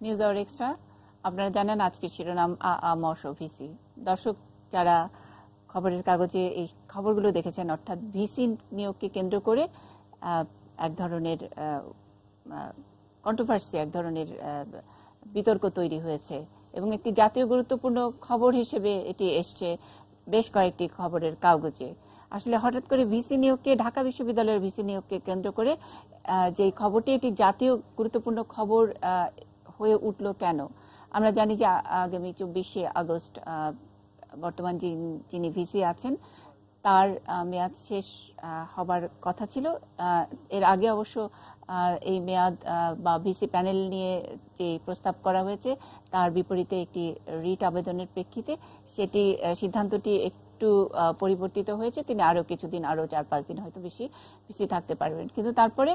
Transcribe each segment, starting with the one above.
News hour extra. আপনারা জানেন আজকে শিরোনাম মশ ভিসি। দর্শক যারা খবরের কাগজে এই খবরগুলো দেখেছেন, অর্থাৎ ভিসি নিয়োগকে কেন্দ্র করে এক ধরনের কন্ট্রোভার্সি, এক ধরনের বিতর্ক তৈরি হয়েছে এবং একটি জাতীয় গুরুত্বপূর্ণ খবর হিসেবে এটি এসছে বেশ কয়েকটি খবরের কাগজে। আসলে হঠাৎ করে ভিসি নিয়োগকে, ঢাকা বিশ্ববিদ্যালয়ের ভিসি নিয়োগকে কেন্দ্র করে যে খবরটি, এটি জাতীয় গুরুত্বপূর্ণ খবর হয়ে উঠল কেন? আমরা জানি যে আগামী 24শে আগস্ট বর্তমান যিনি ভিসি আছেন তার মেয়াদ শেষ হবার কথা ছিল। এর আগে অবশ্য এই মেয়াদ বা ভিসি প্যানেল নিয়ে যে প্রস্তাব করা হয়েছে তার বিপরীতে একটি রিট আবেদনের প্রেক্ষিতে সেটি সিদ্ধান্তটি একটু পরিবর্তিত হয়েছে। তিনি আরও কিছুদিন, আরও 4-5 দিন হয়তো বেশি ভিসি থাকতে পারবেন, কিন্তু তারপরে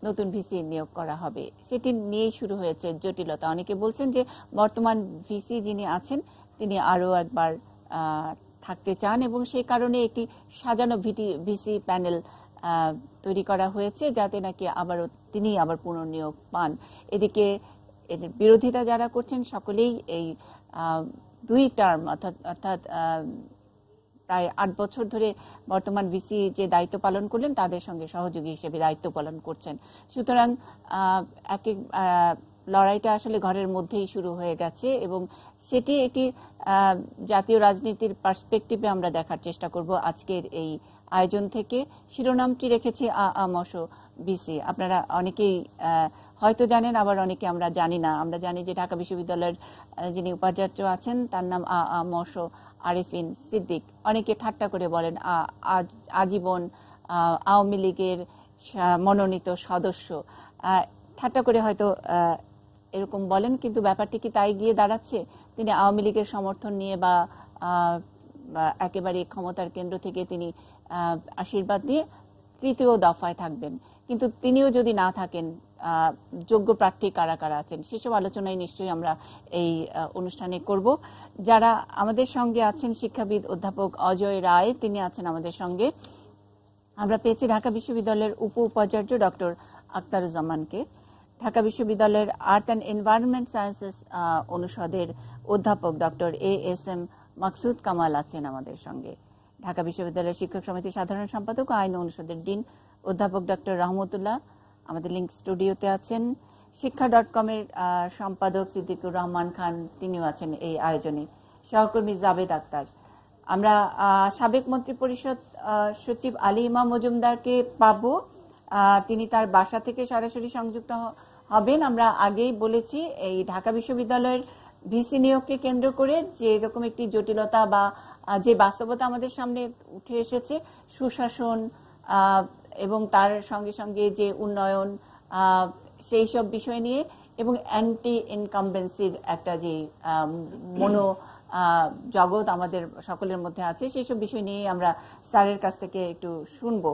নতুন ভিসি নিয়োগ করা হবে। সেটি নিয়েই শুরু হয়েছে জটিলতা। অনেকে বলছেন যে বর্তমান ভিসি যিনি আছেন তিনি আরও একবার থাকতে চান এবং সেই কারণে একটি সাজানো ভিসি প্যানেল তৈরি করা হয়েছে যাতে নাকি তিনি আবার পুনর্নিয়োগ পান। এদিকে এর বিরোধিতা যারা করছেন সকলেই এই 2 টার্ম অর্থাৎ প্রায় 8 বছর ধরে বর্তমান ভিসি যে দায়িত্ব পালন করলেন তাদের সঙ্গে সহযোগী হিসেবে দায়িত্ব পালন করছেন। সুতরাং লড়াইটা আসলে ঘরের মধ্যেই শুরু হয়ে গেছে এবং সেটি একটি জাতীয় রাজনীতির পার্সপেক্টিভে আমরা দেখার চেষ্টা করব আজকের এই আয়োজন থেকে। শিরোনামটি রেখেছি মশ ভিসি। আপনারা অনেকেই হয়তো জানেন, আবার অনেকে আমরা জানি না। আমরা জানি যে ঢাকা বিশ্ববিদ্যালয়ের যিনি উপাচার্য আছেন তার নাম মশ আরিফিন সিদ্দিক। অনেকে ঠাট্টা করে বলেন আজীবন আওয়ামী লীগের মনোনীত সদস্য, ঠাট্টা করে হয়তো এরকম বলেন, কিন্তু ব্যাপারটি কি তাই গিয়ে দাঁড়াচ্ছে? তিনি আওয়ামী লীগের সমর্থন নিয়ে বা একেবারে ক্ষমতার কেন্দ্র থেকে তিনি আশীর্বাদ দিয়ে 3য় দফায় থাকবেন, কিন্তু তিনিও যদি না থাকেন যোগ্য প্রার্থী কারা কারা আছেন সেসব আলোচনায় নিশ্চয়ই আমরা এই অনুষ্ঠানে করব। যারা আমাদের সঙ্গে আছেন, শিক্ষাবিদ অধ্যাপক অজয় রায়, তিনি আছেন আমাদের সঙ্গে। আমরা পেয়েছি ঢাকা বিশ্ববিদ্যালয়ের উপাচার্য ডক্টর আখতারুজ্জামানকে, ঢাকা বিশ্ববিদ্যালয়ের আর্ট অ্যান্ড এনভায়রনমেন্ট সায়েন্সেস অনুষদের অধ্যাপক ডক্টর ASM মাকসুদ কামাল আছেন আমাদের সঙ্গে, ঢাকা বিশ্ববিদ্যালয়ের শিক্ষক সমিতির সাধারণ সম্পাদক ও আইন অনুষদের ডিন অধ্যাপক ডক্টর রহমতুল্লাহ আমাদের লিঙ্ক স্টুডিওতে আছেন, শিক্ষা.com-এর সম্পাদক সিদ্দিকুর রহমান খান, তিনিও আছেন এই আয়োজনে, সহকর্মী জাবেদ আক্তার। আমরা সাবেক মন্ত্রী পরিষদ সচিব আলী ইমাম মজুমদারকে পাবো, তিনি তার বাসা থেকে সরাসরি সংযুক্ত হবেন। আমরা আগেই বলেছি এই ঢাকা বিশ্ববিদ্যালয়ের ভিসি নিয়োগকে কেন্দ্র করে যে এরকম একটি জটিলতা বা যে বাস্তবতা আমাদের সামনে উঠে এসেছে, সুশাসন এবং তার সঙ্গে সঙ্গে যে উন্নয়ন, সেই সব বিষয় নিয়ে এবং অ্যান্টি ইনকামবেন্সির একটা যে জগৎ আমাদের সকলের মধ্যে আছে, সেই সব বিষয় নিয়ে আমরা স্যারের কাছ থেকে একটু শুনবো।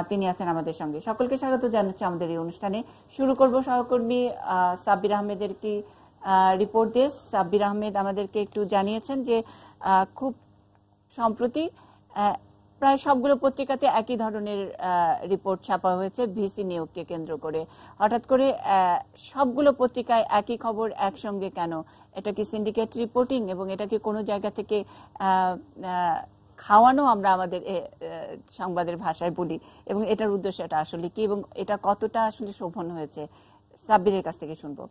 তিনি আছেন আমাদের সঙ্গে। সকলকে স্বাগত জানাচ্ছি আমাদের এই অনুষ্ঠানে। শুরু করব সহকর্মী সাব্বির আহমেদের একটি রিপোর্ট দিয়ে। সাব্বির আহমেদ আমাদেরকে একটু জানিয়েছেন যে খুব সম্প্রতি প্রায় সবগুলো পত্রিকাতে একই ধরনের রিপোর্ট ছাপা হয়েছে ভিসি নিয়োগকে কেন্দ্র করে। হঠাৎ করে সবগুলো পত্রিকায় একই খবর একসঙ্গে কেন? এটা কি সিন্ডিকেট রিপোর্টিং এবং এটা কি কোনো জায়গা থেকে খাওয়ানো, আমরা আমাদের সংবাদের ভাষায় বলি, এবং এটার উদ্দেশ্যটা আসলে কি এবং এটা কতটা আসলে শোভন হয়েছে? সাব্বিরের কাছ থেকে শুনবো।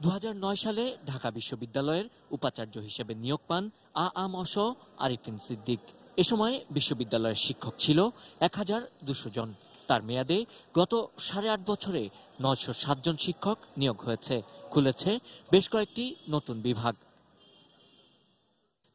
2009 সালে ঢাকা বিশ্ববিদ্যালয়ের উপাচার্য হিসেবে নিয়োগ পান মশ আরিফিন সিদ্দিক। এ সময় বিশ্ববিদ্যালয়ের শিক্ষক ছিল 1200 জন। তার মেয়াদে গত 8.5 বছরে 907 জন শিক্ষক নিয়োগ হয়েছে, খুলেছে বেশ কয়েকটি নতুন বিভাগ।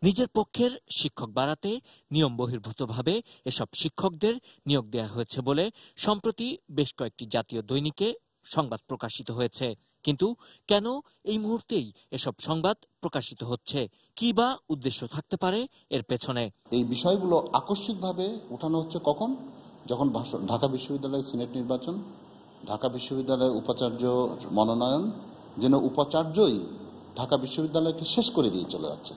নিজের পক্ষের শিক্ষক বাড়াতে নিয়ম বহির্ভূতভাবে এসব শিক্ষকদের নিয়োগ দেওয়া হয়েছে বলে সম্প্রতি বেশ কয়েকটি জাতীয় দৈনিকে সংবাদ প্রকাশিত হয়েছে। কিন্তু কেন এই মুহূর্তেই এসব সংবাদ প্রকাশিত হচ্ছে? কি বা উদ্দেশ্য থাকতে পারে এর পেছনে? এই বিষয়গুলো আকস্মিকভাবে উঠানো হচ্ছে কখন? যখন ঢাকা বিশ্ববিদ্যালয়ের সিনেট নির্বাচন, ঢাকা বিশ্ববিদ্যালয়ের উপাচার্য মনোনয়ন, যেন উপাচার্যই ঢাকা বিশ্ববিদ্যালয়কে শেষ করে দিয়ে চলে যাচ্ছে।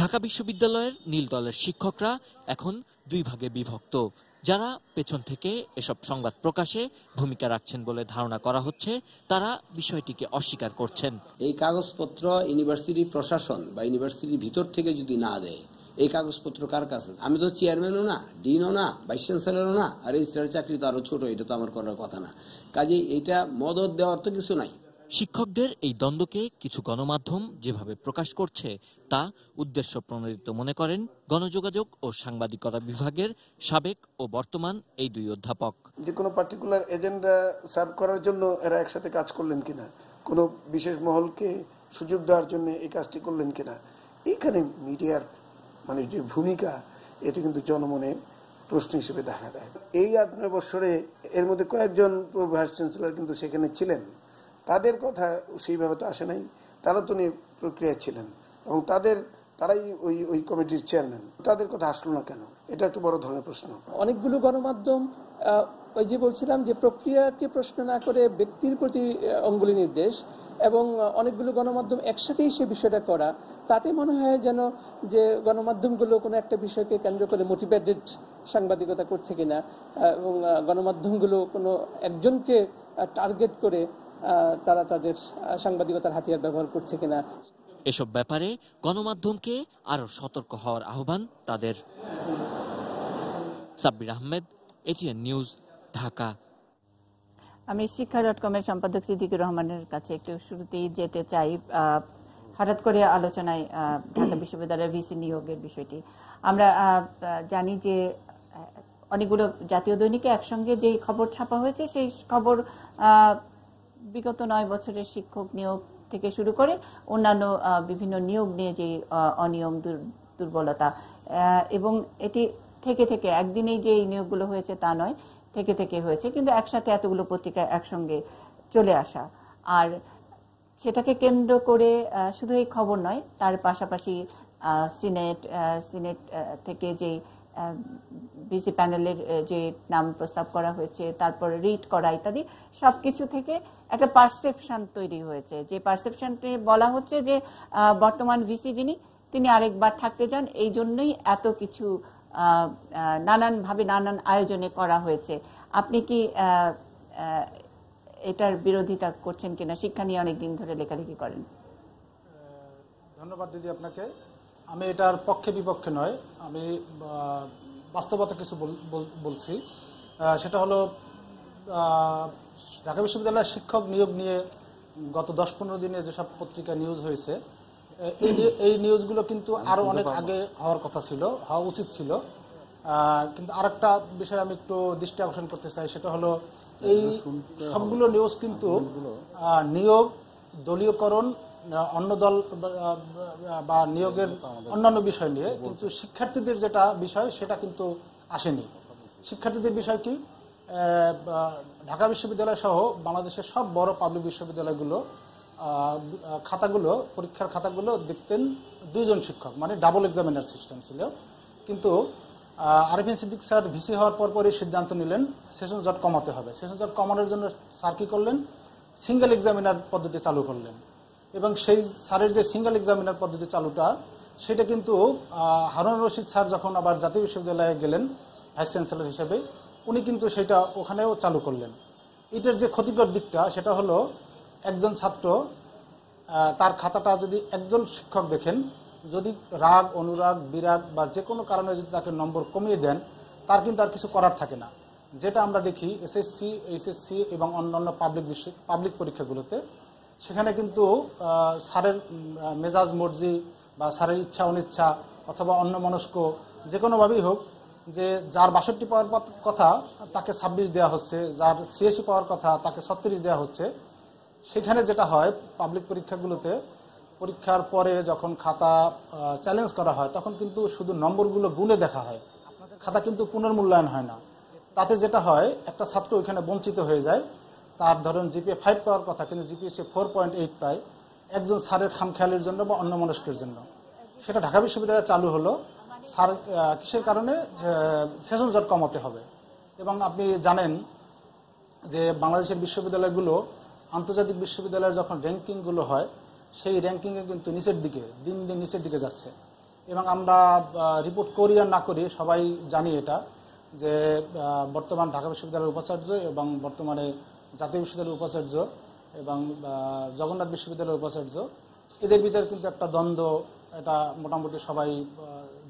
ঢাকা বিশ্ববিদ্যালয়ের নীল দলের শিক্ষকরা এখন 2 ভাগে বিভক্ত। যারা পেছন থেকে এসব সংবাদ প্রকাশে ভূমিকা রাখছেন বলে ধারণা করা হচ্ছে তারা বিষয়টিকে অস্বীকার করছেন। এই কাগজপত্র ইউনিভার্সিটি প্রশাসন বা ইউনিভার্সিটির ভিতর থেকে যদি না দেয়, এই কাগজপত্র কার কাছে? আমি তো চেয়ারম্যানও না, ডিনও না, ভাইস চ্যান্সেলরও না, আর রেজিস্ট্রার চাকরি তো আরো ছোট, এটা তো আমার করার কথা না। কাজে এটা মদত দেওয়ার তো কিছু নাই। শিক্ষকদের এই দ্বন্দ্বকে কিছু গণমাধ্যম যেভাবে প্রকাশ করছে তা উদ্দেশ্য প্রণোদিত মনে করেন গণযোগাযোগ ও সাংবাদিকতা বিভাগের সাবেক ও বর্তমান এই দুই অধ্যাপক। যে কোনো পার্টিকুলার এজেন্ডা সার্ভ করার জন্য এরা একসাথে কাজ করলেন কিনা, কোনো বিশেষ মহলকে সুযোগ দেওয়ার জন্য এই কাজটি করলেন কিনা, এইখানে মিডিয়ার মানে যে ভূমিকা, এটি কিন্তু জনমনে প্রশ্ন হিসেবে দেখা দেয়। এই 8-9 বছরে এর মধ্যে কয়েকজন ভাইস চ্যান্সেলর কিন্তু সেখানে ছিলেন, তাদের কথা সেইভাবে তো আসে নাই। তারা তো নিয়োগ প্রক্রিয়ায় ছিলেন এবং তারাই ওই কমিটির চেয়ারম্যান, তাদের কথা আসলো না কেন? এটা একটা বড় ধরনের প্রশ্ন। অনেকগুলো গণমাধ্যম ওই যে বলছিলাম যে প্রক্রিয়াকে প্রশ্ন না করে ব্যক্তির প্রতি অঙ্গুলি নির্দেশ, এবং অনেকগুলো গণমাধ্যম একসাথেই সে বিষয়টা করা, তাতে মনে হয় যেন যে গণমাধ্যমগুলো কোনো একটা বিষয়কে কেন্দ্র করে মোটিভেটেড সাংবাদিকতা করছে কিনা, এবং গণমাধ্যমগুলো কোনো একজনকে টার্গেট করে তারা তাদের সাংবাদিকতার হাতিয়ার ব্যবহার করছে কিনা। এসব ব্যাপারে গণমাধ্যমকে আরো সতর্ক হওয়ার আহ্বান তাদের। Sabbir Ahmed, ATN news, Dhaka. আমি শিক্ষা.com-এর সম্পাদক সিদ্দিকুর রহমানের কাছে একটু শুরুতেই যেতে চাই। হঠাৎ করে আলোচনায় ঢাকা বিশ্ববিদ্যালয়ের ভিসি নিয়োগের বিষয়টি। আমরা জানি যে অনেকগুলো জাতীয় দৈনিকে একসঙ্গে যেই খবর ছাপা হয়েছে, সেই খবর বিগত 9 বছরের শিক্ষক নিয়োগ থেকে শুরু করে অন্যান্য বিভিন্ন নিয়োগ নিয়ে যে অনিয়ম, দুর্বলতা, এবং এটি থেকে থেকে একদিনেই যে নিয়োগগুলো হয়েছে তা নয়, থেকে থেকে হয়েছে, কিন্তু একসাথে এতগুলো পত্রিকা একসঙ্গে চলে আসা, আর সেটাকে কেন্দ্র করে শুধু এই খবর নয়, তার পাশাপাশি সিনেট থেকে যে ভিসি প্যানেলের যে নাম প্রস্তাব করা হয়েছে, তারপর রিট করা ইত্যাদি সবকিছু থেকে একটা পারসেপশন তৈরি হয়েছে, যে পারসেপশনটি বলা হচ্ছে যে বর্তমান ভিসি যিনি, তিনি আরেকবার থাকতে চান, এই জন্যই এত কিছু নানানভাবে নানান আয়োজনে করা হয়েছে। আপনি কি এটার বিরোধিতা করছেন কিনা? শিক্ষা নিয়ে অনেকদিন ধরে লেখালেখি করেন। ধন্যবাদ দিদি আপনাকে। আমি এটার পক্ষে বিপক্ষে নয়, আমি বাস্তবতা কিছু বলছি। সেটা হলো ঢাকা বিশ্ববিদ্যালয়ের শিক্ষক নিয়োগ নিয়ে গত 10-15 দিনে যেসব পত্রিকা নিউজ হয়েছে, এই নিউজগুলো কিন্তু আরো অনেক আগে হওয়ার কথা ছিল, হওয়া উচিত ছিল। কিন্তু আরেকটা বিষয় আমি একটু দৃষ্টি আকর্ষণ করতে চাই, সেটা হলো এই সবগুলো নিউজ কিন্তু নিয়োগ, দলীয়করণ, অন্য দল বা নিয়োগের অন্যান্য বিষয় নিয়ে, কিন্তু শিক্ষার্থীদের যেটা বিষয় সেটা কিন্তু আসেনি। শিক্ষার্থীদের বিষয় কি? ঢাকা বিশ্ববিদ্যালয় সহ বাংলাদেশের সব বড় পাবলিক বিশ্ববিদ্যালয়গুলো খাতাগুলো, পরীক্ষার খাতাগুলো দেখতেন 2 জন শিক্ষক, মানে ডাবল এক্সামিনার সিস্টেম ছিল। কিন্তু আরিফিন সিদ্দিক স্যার ভিসি হওয়ার পরই সিদ্ধান্ত নিলেন সেশন জট কমাতে হবে। সেশন জট কমানোর জন্য স্যার কি করলেন? সিঙ্গেল এক্সামিনার পদ্ধতি চালু করলেন, এবং সেই স্যারের যে সিঙ্গেল এক্সামিনার পদ্ধতি চালুটা, সেটা কিন্তু হারুন রশিদ স্যার যখন আবার জাতীয় বিশ্ববিদ্যালয়ে গেলেন ভাইস চ্যান্সেলর হিসেবে, উনি কিন্তু সেটা ওখানেও চালু করলেন। এটার যে ক্ষতিকর দিকটা, সেটা হলো একজন ছাত্র তার খাতাটা যদি একজন শিক্ষক দেখেন, যদি রাগ, অনুরাগ, বিরাগ বা যে কোনো কারণে যদি তাকে নম্বর কমিয়ে দেন, তার কিন্তু আর কিছু করার থাকে না। যেটা আমরা দেখি এসএসসি, এইচএসসি এবং অন্যান্য পাবলিক পরীক্ষাগুলোতে, সেখানে কিন্তু স্যারের মেজাজ মর্জি বা স্যারের ইচ্ছা অনিচ্ছা অথবা অন্যমনস্ক যে কোনোভাবেই হোক, যে যার 62 পাওয়ার কথা তাকে 26 দেওয়া হচ্ছে, যার 86 পাওয়ার কথা তাকে 36 দেওয়া হচ্ছে। সেখানে যেটা হয় পাবলিক পরীক্ষাগুলোতে, পরীক্ষার পরে যখন খাতা চ্যালেঞ্জ করা হয়, তখন কিন্তু শুধু নম্বরগুলো গুণে দেখা হয়, খাতা কিন্তু পুনর্মূল্যায়ন হয় না। তাতে যেটা হয়, একটা ছাত্র ওইখানে বঞ্চিত হয়ে যায়। তার ধরুন জিপিএ 5 পাওয়ার কথা, কিন্তু জিপিএ সে 4.8 পায়, একজন স্যারের খামখেয়ালির জন্য বা অন্যমনস্কের জন্য। সেটা ঢাকা বিশ্ববিদ্যালয়ে চালু হলো স্যার কিসের কারণে? সেশন জট কমাতে হবে। এবং আপনি জানেন যে বাংলাদেশের বিশ্ববিদ্যালয়গুলো আন্তর্জাতিক বিশ্ববিদ্যালয়ের যখন র্যাঙ্কিংগুলো হয়, সেই র্যাঙ্কিংয়ে কিন্তু নিচের দিকে, দিন দিন নিচের দিকে যাচ্ছে। এবং আমরা রিপোর্ট করি আর না করি, সবাই জানি এটা, যে বর্তমান ঢাকা বিশ্ববিদ্যালয়ের উপাচার্য এবং বর্তমানে জাতীয় বিশ্ববিদ্যালয়ের উপাচার্য এবং জগন্নাথ বিশ্ববিদ্যালয়ের উপাচার্য, এদের ভিতরে কিন্তু একটা দ্বন্দ্ব, এটা মোটামুটি সবাই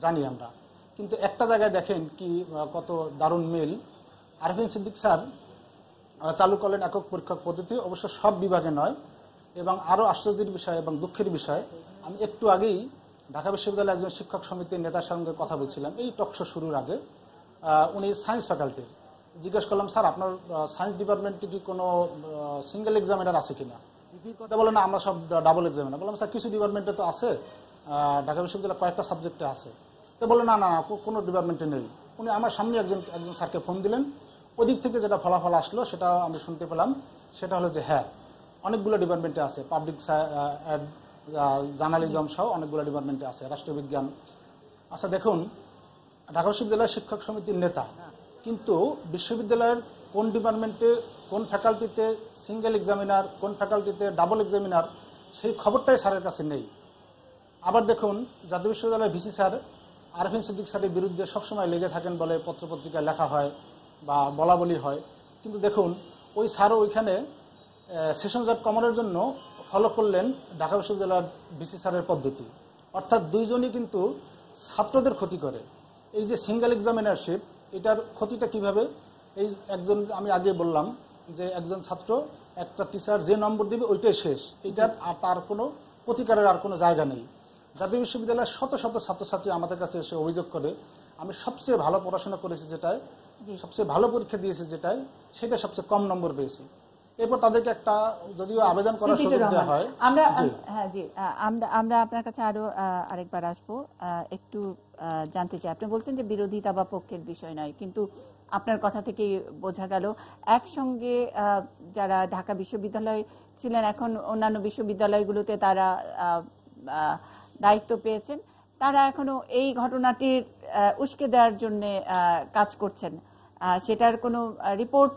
জানি আমরা। কিন্তু একটা জায়গায় দেখেন কি কত দারুণ মিল। আরিফিন সিদ্দিক স্যার চালু করলেন একক পরীক্ষা পদ্ধতি, অবশ্য সব বিভাগে নয়। এবং আরও আশ্চর্যের বিষয় এবং দুঃখের বিষয়, আমি একটু আগেই ঢাকা বিশ্ববিদ্যালয়ের একজন শিক্ষক সমিতির নেতার সঙ্গে কথা বলছিলাম এই টকশো শুরুর আগে। উনি সায়েন্স ফ্যাকাল্টির। জিজ্ঞেস করলাম, স্যার আপনার সায়েন্স ডিপার্টমেন্টে কি কোনো সিঙ্গেল এক্সামিনার আছে কিনা? কথা বলে না, আমরা সব ডাবল এক্সামিনার। বললাম, স্যার কিছু ডিপার্টমেন্টে তো আছে, ঢাকা বিশ্ববিদ্যালয়ের কয়েকটা সাবজেক্টে আছে। তো বললো না না কোনো ডিপার্টমেন্টে নেই। উনি আমার সামনে একজন স্যারকে ফোন দিলেন, ওদিক থেকে যেটা ফলাফল আসলো সেটা আমি শুনতে পেলাম, সেটা হলো যে হ্যাঁ অনেকগুলো ডিপার্টমেন্টে আছে, পাবলিক জার্নালিজম সহ অনেকগুলো ডিপার্টমেন্টে আছে, রাষ্ট্রবিজ্ঞান। আচ্ছা দেখুন, ঢাকা বিশ্ববিদ্যালয়ের শিক্ষক সমিতির নেতা, কিন্তু বিশ্ববিদ্যালয়ের কোন ডিপার্টমেন্টে কোন ফ্যাকাল্টিতে সিঙ্গেল এক্সামিনার, কোন ফ্যাকাল্টিতে ডাবল এক্সামিনার, সেই খবরটাই স্যারের কাছে নেই। আবার দেখুন, জাতীয় বিশ্ববিদ্যালয়ের ভিসি স্যার আরিফিন সিদ্দিক স্যারের বিরুদ্ধে সবসময় লেগে থাকেন বলে পত্রপত্রিকায় লেখা হয় বা বলা বলি হয়। কিন্তু দেখুন, ওই স্যারও ওইখানে সেশন জজ কমনের জন্য ফলো করলেন ঢাকা বিশ্ববিদ্যালয়ের ভিসি স্যারের পদ্ধতি। অর্থাৎ দুইজনই কিন্তু ছাত্রদের ক্ষতি করে। এই যে সিঙ্গেল এক্সামিনারশিপ, এটার ক্ষতিটা কিভাবে? এই একজন, আমি আগে বললাম যে একজন ছাত্র, একটা টিচার যে নম্বর দেবে ওইটাই শেষ, এটার তার কোনো প্রতিকারের আর কোনো জায়গা নেই। জাতীয় বিশ্ববিদ্যালয়ের শত শত ছাত্রছাত্রী আমাদের কাছে এসে অভিযোগ করে, আমি সবচেয়ে ভালো পড়াশোনা করেছি যেটায়, সবচেয়ে ভালো পরীক্ষা দিয়েছি যেটায়, সেটা সবচেয়ে কম নম্বর পেয়েছি। এরপর তাদেরকে একটা যদিও আবেদন করার সুযোগ দেওয়া হয়। আমরা আপনার কাছে আরো আরেকবার আসবো, একটু জানতে চাই। আপনি বলছেন যে বিরোধিতা বা পক্ষের বিষয় নয়, কিন্তু আপনার কথা থেকে বোঝা গেল একসঙ্গে যারা ঢাকা বিশ্ববিদ্যালয় ছিলেন, এখন অন্যান্য বিশ্ববিদ্যালয়গুলোতে তারা দায়িত্ব পেয়েছেন, তারা এখনো এই ঘটনাটির উস্কে দেওয়ার জন্য কাজ করছেন। সেটার কোনো রিপোর্ট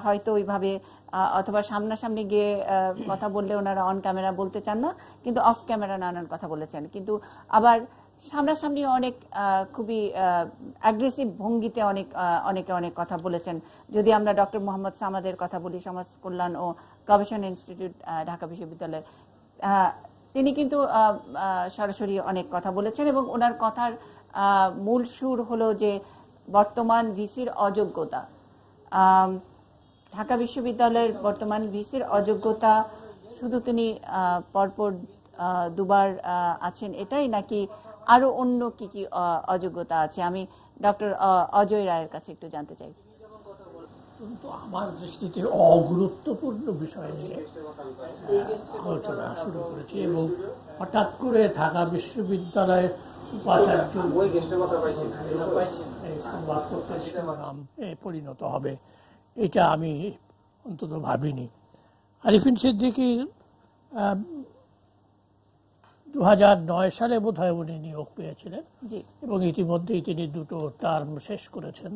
হয়তো ওইভাবে অথবা সামনাসামনি গিয়ে কথা বললে ওনারা অন ক্যামেরা বলতে চান না, কিন্তু অফ ক্যামেরা নানান কথা বলেছেন। কিন্তু আবার সামনাসামনি অনেক খুবই অ্যাগ্রেসিভ ভঙ্গিতে অনেকে অনেক কথা বলেছেন। যদি আমরা ডক্টর মোহাম্মদ সামাদের কথা বলি, সমাজ কল্যাণ ও গবেষণা ইনস্টিটিউট ঢাকা বিশ্ববিদ্যালয়, তিনি কিন্তু সরাসরি অনেক কথা বলেছেন এবং ওনার কথার মূল সুর হলো যে বর্তমান ভিসির অযোগ্যতা, ঢাকা বিশ্ববিদ্যালয়ের বর্তমান ভিসির অযোগ্যতা শুধু তিনি পরপর দুবার আছেন এটাই, নাকি আরো অন্য কি কি অযোগ্যতা আছে? আমি ডক্টর অজয় রায়ের কাছে একটু জানতে চাই। কিন্তু আমার দৃষ্টিতে অগুরুত্বপূর্ণ বিষয় নিয়ে আলোচনা শুরু করেছি এবং হঠাৎ করে ঢাকা বিশ্ববিদ্যালয়ের উপাচার্য সংবাদপত্রের শিরোনাম পরিণত হবে, এটা আমি অন্তত ভাবিনি। আরিফিন সিদ্দিকীর 2009 সালে বোধহয় উনি নিয়োগ পেয়েছিলেন এবং ইতিমধ্যেই তিনি 2টো টার্ম শেষ করেছেন,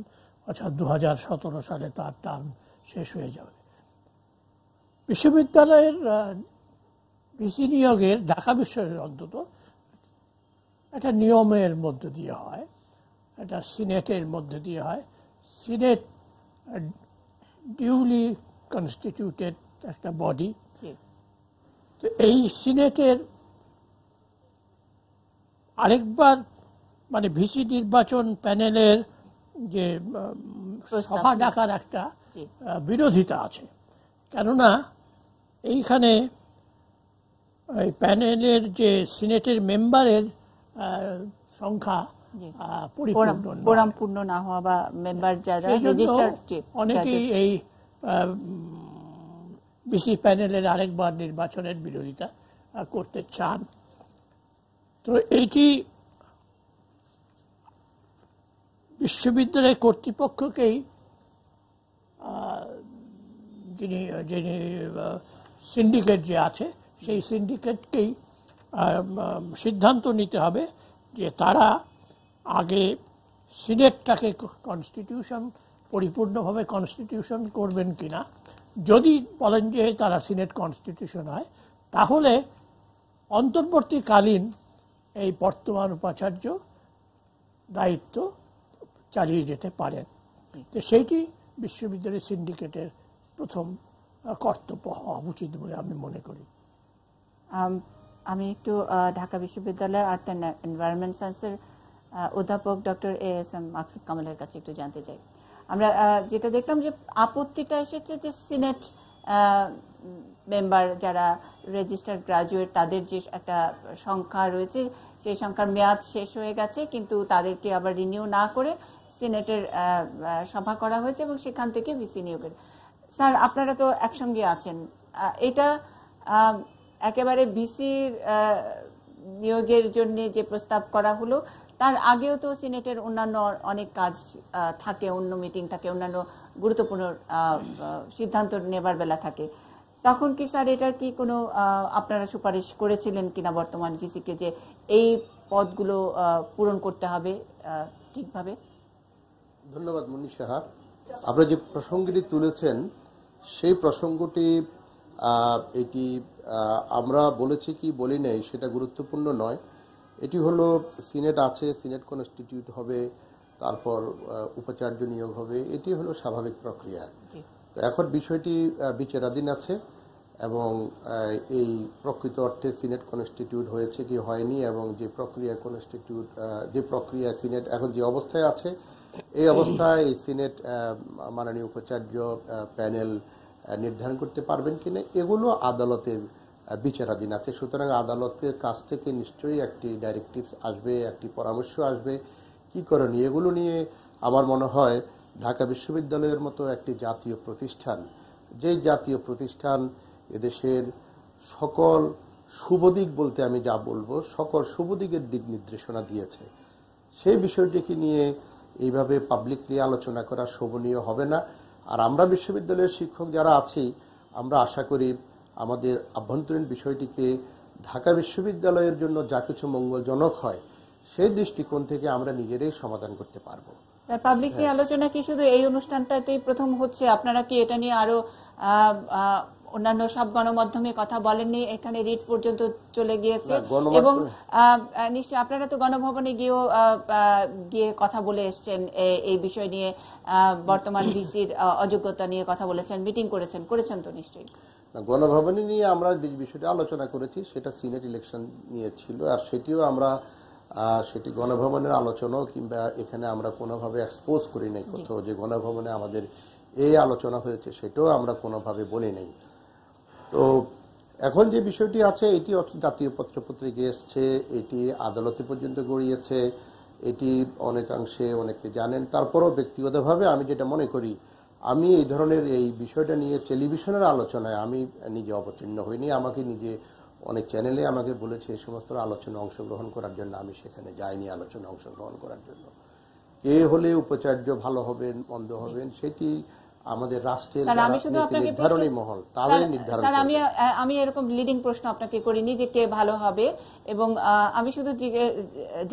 অর্থাৎ 2017 সালে তার টার্ম শেষ হয়ে যাবে। বিশ্ববিদ্যালয়ের ভিসি নিয়োগের ঢাকা বিশ্ববিদ্যালয়ের অন্তত একটা নিয়মের মধ্য দিয়ে হয়, একটা সিনেটের মধ্যে দিয়ে হয়। সিনেট ডিউলি কনস্টিটিউটেড একটা বডি। তো এই সিনেটের আরেকবার মানে ভিসি নির্বাচন প্যানেলের যে সভা ডাকার একটা বিরোধিতা আছে, কেননা এইখানে এই প্যানেলের যে সিনেটের মেম্বারের সংখ্যা পরিপূর্ণ না হওয়া বা মেম্বার যারা রেজিস্টার্ড, অনেকেই এই ভিসি প্যানেলের আরেকবার নির্বাচনের বিরোধিতা করতে চান। তো এইটি বিশ্ববিদ্যালয় কর্তৃপক্ষকেই, যিনি সিন্ডিকেট যে আছে সেই সিন্ডিকেটকেই সিদ্ধান্ত নিতে হবে যে তারা আগে সিনেটটাকে পরিপূর্ণভাবে কনস্টিটিউশন করবেন কিনা। যদি বলেন যে তারা সিনেট কনস্টিটিউশন হয়, তাহলে অন্তর্বর্তীকালীন এই বর্তমান উপাচার্য দায়িত্ব চালিয়ে যেতে পারেন। তো সেইটি বিশ্ববিদ্যালয় সিন্ডিকেটের প্রথম কর্তব্য হওয়া উচিত বলে আমি মনে করি। আমি একটু ঢাকা বিশ্ববিদ্যালয়ের আর্থ অ্যান্ড এনভায়রনমেন্ট সায়েন্সের অধ্যাপক ডক্টর ASM মাকসুদ কামালের কাছে একটু জানতে চাই। আমরা যেটা দেখলাম যে আপত্তিটা এসেছে যে সিনেট মেম্বার যারা রেজিস্টার্ড গ্রাজুয়েট তাদের যে একটা সংখ্যা রয়েছে সেই সংখ্যার মেয়াদ শেষ হয়ে গেছে, কিন্তু তাদেরকে আবার রিনিউ না করে সিনেটের সভা করা হয়েছে এবং সেখান থেকে ভিসি নিয়োগের। স্যার, আপনারা তো একসঙ্গে আছেন, এটা একেবারে ভিসির নিয়োগের জন্য যে প্রস্তাব করা হলো তার আগেও তো সিনেটের অন্যান্য অনেক কাজ থাকে, অন্য মিটিং থাকে, অন্যান্য গুরুত্বপূর্ণ সিদ্ধান্ত নেবার বেলা থাকে। তখন কি স্যার এটার কি কোনো আপনারা সুপারিশ করেছিলেন কিনা বর্তমান ভিসিকে যে এই পদগুলো পূরণ করতে হবে ঠিকভাবে? ধন্যবাদ মুন্নি সাহা। আপনারা যে প্রসঙ্গটি তুলেছেন সেই প্রসঙ্গটি এটি আমরা বলেছি কি বলি নাই সেটা গুরুত্বপূর্ণ নয়। এটি হলো সিনেট আছে, সিনেট কনস্টিটিউট হবে, তারপর উপাচার্য নিয়োগ হবে, এটি হলো স্বাভাবিক প্রক্রিয়া। তো এখন বিষয়টি বিচারাধীন আছে এবং এই প্রকৃত অর্থে সিনেট কনস্টিটিউট হয়েছে কি হয়নি এবং যে প্রক্রিয়া সিনেট এখন যে অবস্থায় আছে এই অবস্থায় এই সিনেট মাননীয় উপাচার্য প্যানেল নির্ধারণ করতে পারবেন কিনা এগুলো আদালতের বিচারাধীন আছে। সুতরাং আদালতের কাছ থেকে নিশ্চয়ই একটি ডাইরেক্টিভস আসবে, একটি পরামর্শ আসবে কি করণীয়। এগুলো নিয়ে আমার মনে হয় ঢাকা বিশ্ববিদ্যালয়ের মতো একটি জাতীয় প্রতিষ্ঠান, যেই জাতীয় প্রতিষ্ঠান এদেশের সকল শুভদিক বলতে আমি যা বলবো সকল শুভদিকের দিক নির্দেশনা দিয়েছে, সেই বিষয়টিকে নিয়ে এইভাবে পাবলিকলি আলোচনা করা শোভনীয় হবে না। আর আমরা বিশ্ববিদ্যালয়ের শিক্ষক যারা আছি আমরা আশা করি আমাদের আভ্যন্তরীণ বিষয়টিকে ঢাকা বিশ্ববিদ্যালয়ের জন্য যা কিছু মঙ্গলজনক হয় সেই দৃষ্টিকোণ থেকে আমরা নিজেরাই সমাধান করতে পারবো। স্যার, পাবলিকলি আলোচনা কি শুধু এই অনুষ্ঠানটাতেই প্রথম হচ্ছে? আপনারা কি এটা নিয়ে আরো অন্যান্য সব গণমাধ্যমে কথা বলেননি? এখানে রিট পর্যন্ত চলে গিয়েছে এবং নিশ্চয়ই আপনারা তো গণভবনে গিয়ে কথা বলে এসছেন এই বিষয় নিয়ে, বর্তমান ভিসির অযোগ্যতা নিয়ে কথা বলেছেন, মিটিং করেছেন তো নিশ্চয়ই? গণভবনে নিয়ে আমরা যে বিষয়টা আলোচনা করেছি সেটা সিনেট ইলেকশন নিয়ে ছিল, আর সেটিও আমরা সেটি গণভবনের আলোচনাও কিংবা এখানে আমরা কোনোভাবে এক্সপোজ করি নাই কোথাও যে গণভবনে আমাদের এই আলোচনা হয়েছে, সেটাও আমরা কোনোভাবে বলি নাই। তো এখন যে বিষয়টি আছে এটি জাতীয় পত্রপত্রিকায় এসছে, এটি আদালতে পর্যন্ত গড়িয়েছে, এটি অনেকাংশে অনেকে জানেন। তারপরও ব্যক্তিগতভাবে আমি যেটা মনে করি, আমি এই ধরনের এই বিষয়টা নিয়ে টেলিভিশনের আলোচনায় আমি নিজে অবতীর্ণ হইনি। আমাকে নিজে অনেক চ্যানেলে আমাকে বলেছে এই সমস্ত আলোচনা অংশগ্রহণ করার জন্য, আমি সেখানে যাইনি আলোচনা অংশগ্রহণ করার জন্য। কে হলে উপাচার্য ভালো হবেন মন্দ হবেন সেটি আমাদের রাষ্ট্রের নির্ধারণী মহল তারাই নির্ধারণ করবে। আমি এরকম লিডিং প্রশ্ন আপনাকে করিনি যে কে ভালো হবে, এবং আমি শুধু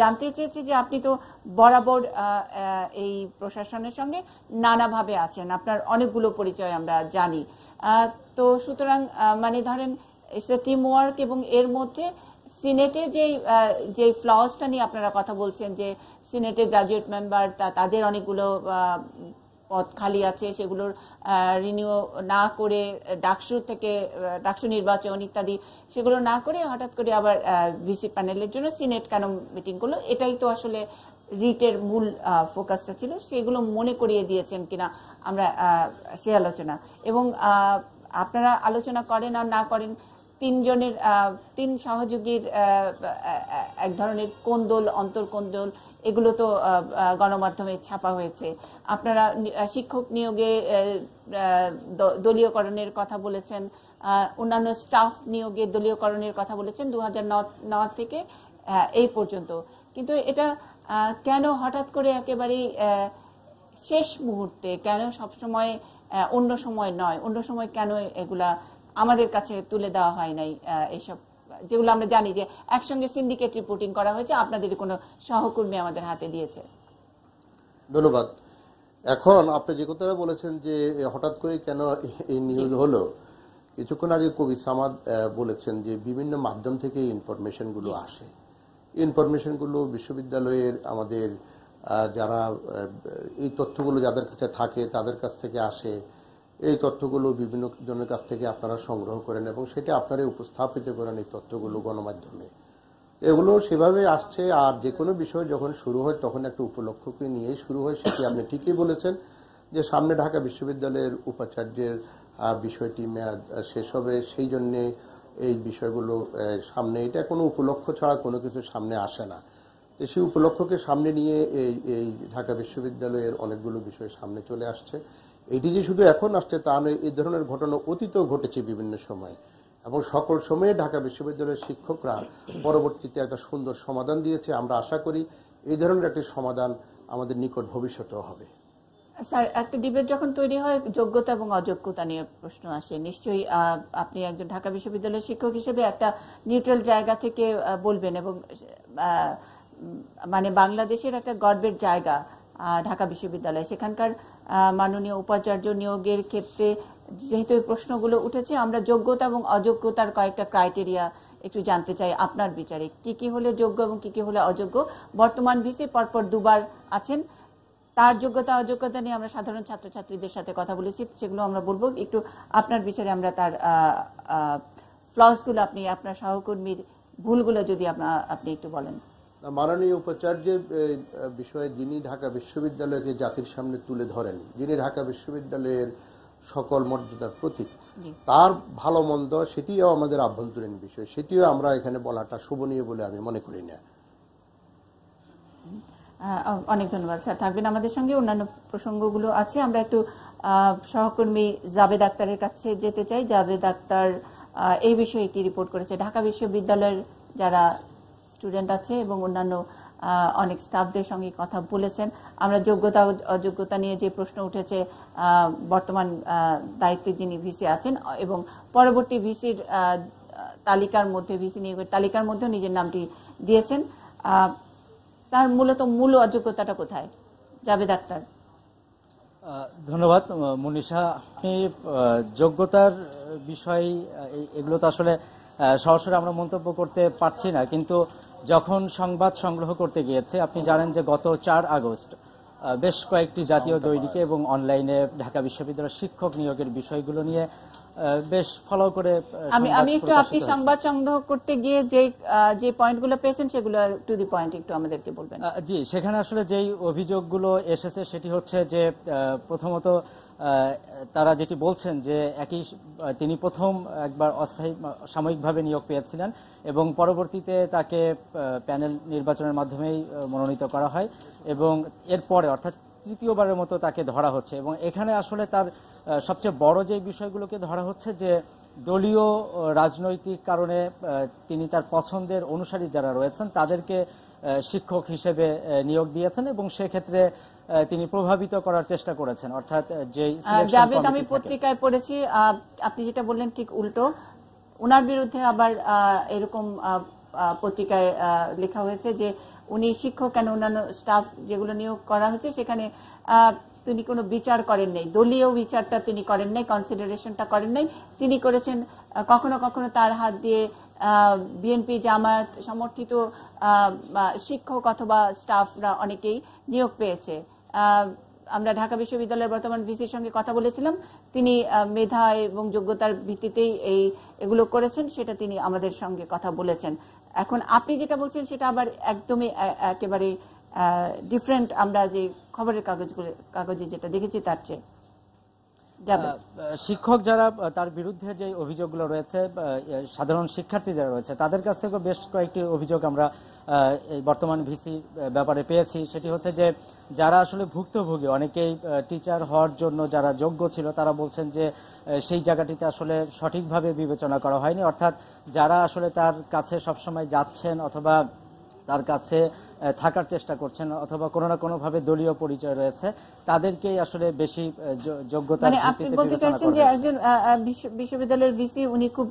জানতে চেয়েছি যে আপনি তো বরাবর এই প্রশাসনের সঙ্গে নানাভাবে আছেন, আপনার অনেকগুলো পরিচয় আমরা জানি। তো সুতরাং মানে ধরেন টিম ওয়ার্ক এবং এর মধ্যে সিনেটে যে ফ্লসটা নিয়ে আপনারা কথা বলছেন যে সিনেটের গ্রাজুয়েট মেম্বার তাদের অনেকগুলো পদ খালি আছে, সেগুলোর রিনিউ না করে ডাকসু নির্বাচন ইত্যাদি সেগুলো না করে হঠাৎ করে আবার ভিসি প্যানেলের জন্য সিনেট কেন মিটিং করলো, এটাই তো আসলে রিটের মূল ফোকাসটা ছিল। সেগুলো মনে করিয়ে দিয়েছেন কিনা আমরা সে আলোচনা, এবং আপনারা আলোচনা করেন আর না করেন তিন সহযোগীর এক ধরনের কোন্দল অন্তর্কোন্দল এগুলো তো গণমাধ্যমে ছাপা হয়েছে। আপনারা শিক্ষক নিয়োগে দলীয়করণের কথা বলেছেন, অন্যান্য স্টাফ নিয়োগে দলীয়করণের কথা বলেছেন 2009 থেকে এই পর্যন্ত, কিন্তু এটা কেন হঠাৎ করে একেবারেই শেষ মুহূর্তে, কেন সবসময় অন্য সময় নয়, অন্য সময় কেন এগুলা আমাদের কাছে তুলে দেওয়া হয় নাই? এইসব যেগুলো আমরা জানি যে একসঙ্গে সিন্ডিকেট রিপোর্টিং করা হয়েছে, আপনাদের কোনো সহকর্মী আমাদের হাতে দিয়েছে। ধন্যবাদ। এখন আপনি যে কথাটা বলেছেন যে হঠাৎ করে কেন এই নিউজ হলো, কিছুক্ষণ আগে কবি সামাদ বলেছেন যে বিভিন্ন মাধ্যম থেকে ইনফরমেশনগুলো আসে। ইনফরমেশনগুলো বিশ্ববিদ্যালয়ের আমাদের যারা এই তথ্যগুলো যাদের কাছে থাকে তাদের কাছ থেকে আসে, এই তথ্যগুলো বিভিন্ন জনের কাছ থেকে আপনারা সংগ্রহ করেন এবং সেটা আপনারা উপস্থাপিত করেন এই তথ্যগুলো গণমাধ্যমে। এগুলো সেভাবে আসছে। আর যে কোনো বিষয় যখন শুরু হয় তখন একটা উপলক্ষকে নিয়েই শুরু হয়, সেটি আপনি ঠিকই বলেছেন যে সামনে ঢাকা বিশ্ববিদ্যালয়ের উপাচার্যের বিষয়টি মেয়াদ শেষ হবে, সেই জন্যে এই বিষয়গুলো সামনে, এটা কোনো উপলক্ষ ছাড়া কোনো কিছু সামনে আসে না। তো সেই উপলক্ষকে সামনে নিয়ে এই ঢাকা বিশ্ববিদ্যালয়ের অনেকগুলো বিষয় সামনে চলে আসছে। এটি যে শুধু এখন আসছে তা নয়, এই ধরনের ঘটনা অতীতেও ঘটেছে বিভিন্ন সময়, এবং সকল সময়ে ঢাকা বিশ্ববিদ্যালয়ের শিক্ষকরা পরবর্তীতে একটা সুন্দর সমাধান দিয়েছে। আমরা আশা করি এই ধরনের একটি সমাধান আমাদের নিকট ভবিষ্যতেও হবে। স্যার, একটা ডিবেট যখন তৈরি হয় যোগ্যতা এবং অযোগ্যতা নিয়ে প্রশ্ন আসে, নিশ্চয়ই আপনি একজন ঢাকা বিশ্ববিদ্যালয়ের শিক্ষক হিসেবে একটা নিউট্রাল জায়গা থেকে বলবেন, এবং মানে বাংলাদেশের একটা গর্বের জায়গা ঢাকা বিশ্ববিদ্যালয়, সেখানকার মাননীয় উপাচার্য নিয়োগের ক্ষেত্রে যেহেতু এই প্রশ্নগুলো উঠেছে, আমরা যোগ্যতা এবং অযোগ্যতার কয়েকটা ক্রাইটেরিয়া একটু জানতে চাই আপনার বিচারে, কি কি হলে যোগ্য এবং কি কি হলে অযোগ্য। বর্তমান ভিসি পরপর দুবার আছেন, তার যোগ্যতা অযোগ্যতা নিয়ে আমরা সাধারণ ছাত্রছাত্রীদের সাথে কথা বলেছি, সেগুলো আমরা বলবো। একটু আপনার বিচারে আমরা তার ফ্লসগুলো, আপনি আপনার সহকর্মীর ভুলগুলো যদি আপনি একটু বলেন। মাননীয় উপাচার্যের বিষয়ে যিনি ঢাকা বিশ্ববিদ্যালয়কে জাতির সামনে তুলে ধরেন, যিনি ঢাকা বিশ্ববিদ্যালয়ের সকল মর্যাদার প্রতীক, তার ভালো মন্দ সেটিও আমাদের আভ্যন্তরীণ বিষয়, সেটিও আমরা এখানে বলাটা শোভনীয় বলে আমি মনে করি না। অনেক ধন্যবাদ স্যার, থাকবেন আমাদের সঙ্গে। অন্যান্য প্রসঙ্গগুলো আছে, আমরা একটু সহকর্মী জাবেদ আক্তারের কাছে যেতে চাই। জাবেদ আক্তার এই বিষয়ে কি রিপোর্ট করেছে? ঢাকা বিশ্ববিদ্যালয়ের যারা স্টুডেন্ট আছে এবং অন্যান্য অনেক স্টাফদের সঙ্গে কথা বলেছেন। আমরা যোগ্যতা অযোগ্যতা নিয়ে যে প্রশ্ন উঠেছে, বর্তমান দায়িত্বে যিনি ভিসি আছেন এবং পরবর্তী ভিসির তালিকার মধ্যে, ভিসি নিয়োগের তালিকার মধ্যেও নিজের নামটি দিয়েছেন, তার মূলত মূল অযোগ্যতাটা কোথায়? জাবেদ আক্তার। ধন্যবাদ মনীষা। আপনি যোগ্যতার বিষয় এগুলো তো আসলে সরাসরি আমরা মন্তব্য করতে পারছি না, কিন্তু যখন সংবাদ সংগ্রহ করতে গিয়েছে, আপনি জানেন যে গত 4 আগস্ট বেশ কয়েকটি জাতীয় দৈনিকে এবং অনলাইনে ঢাকা বিশ্ববিদ্যালয়ের শিক্ষক নিয়োগের বিষয়গুলো নিয়ে বেশ ফলো করে আমি একটু, আপনি সংবাদ সংগ্রহ করতে গিয়ে যে পয়েন্টগুলো পেয়েছেন সেগুলো টু দি পয়েন্ট একটু আমাদেরকে বলবেন। জি, সেখানে আসলে যেই অভিযোগগুলো এসেছে সেটি হচ্ছে যে প্রথমত তারা যেটি বলছেন যে তিনি প্রথম একবার অস্থায়ী সাময়িকভাবে নিয়োগ পেয়েছিলেন এবং পরবর্তীতে তাকে প্যানেল নির্বাচনের মাধ্যমেই মনোনীত করা হয় এবং এরপরে অর্থাৎ তৃতীয়বারের মতো তাকে ধরা হচ্ছে। এবং এখানে আসলে তার সবচেয়ে বড় যে বিষয়গুলোকে ধরা হচ্ছে যে দলীয় রাজনৈতিক কারণে তিনি তার পছন্দের অনুসারী যারা রয়েছেন তাদেরকে শিক্ষক হিসেবে নিয়োগ দিয়েছেন এবং সেক্ষেত্রে তিনি প্রভাবিত করার চেষ্টা করেছেন। অর্থাৎ যে জাবেদ, আমি পত্রিকায় পড়েছি আপনি যেটা বললেন ঠিক উল্টো, ওনার বিরুদ্ধে আবার এরকম পত্রিকায় লেখা হয়েছে যে উনি শিক্ষক কেন, অন্যান্য স্টাফ যেগুলো নিয়োগ করা হয়েছে সেখানে তিনি কোনো বিচার করেন নাই, দলীয় বিচারটা তিনি করেন নাই, কনসিডারেশনটা করেন নাই। তিনি করেছেন কখনো কখনো তার হাত দিয়ে বিএনপি জামায়াত সমর্থিত শিক্ষক অথবা স্টাফরা অনেকেই নিয়োগ পেয়েছে। আমরা ঢাকা বিশ্ববিদ্যালয়ের বর্তমান ভিসির সঙ্গে কথা বলেছিলাম, তিনি মেধা এবং যোগ্যতার ভিত্তিতেই এগুলো করেছেন, সেটা তিনি আমাদের সঙ্গে কথা বলেছেন। এখন আপনি যেটা বলছেন সেটা আবার একদমই একেবারে ডিফারেন্ট আমরা যে খবরের কাগজে যেটা দেখেছি তার চেয়ে। শিক্ষক যারা তার বিরুদ্ধে যে অভিযোগগুলো রয়েছে, সাধারণ শিক্ষার্থী যারা রয়েছে তাদের কাছ থেকে বেশ কয়েকটি অভিযোগ আমরা বর্তমান ভিসি ব্যাপারে পেয়েছি। সেটি হচ্ছে যে যারা আসলে ভুক্তভোগী, অনেকেই টিচার হওয়ার জন্য যারা যোগ্য ছিল তারা বলছেন যে সেই জায়গাটিতে আসলে সঠিকভাবে বিবেচনা করা হয়নি। অর্থাৎ যারা আসলে তার কাছে সবসময় যাচ্ছেন অথবা তার কাছে থাকার চেষ্টা করছেন অথবা কোনো না কোনোভাবে দলীয় পরিচয় রয়েছে তাদেরকেই আসলে বেশি যোগ্যতা। মানে আপনি বলতে চাইছেন যে একজন বিশ্ববিদ্যালয়ের ভিসি উনি খুব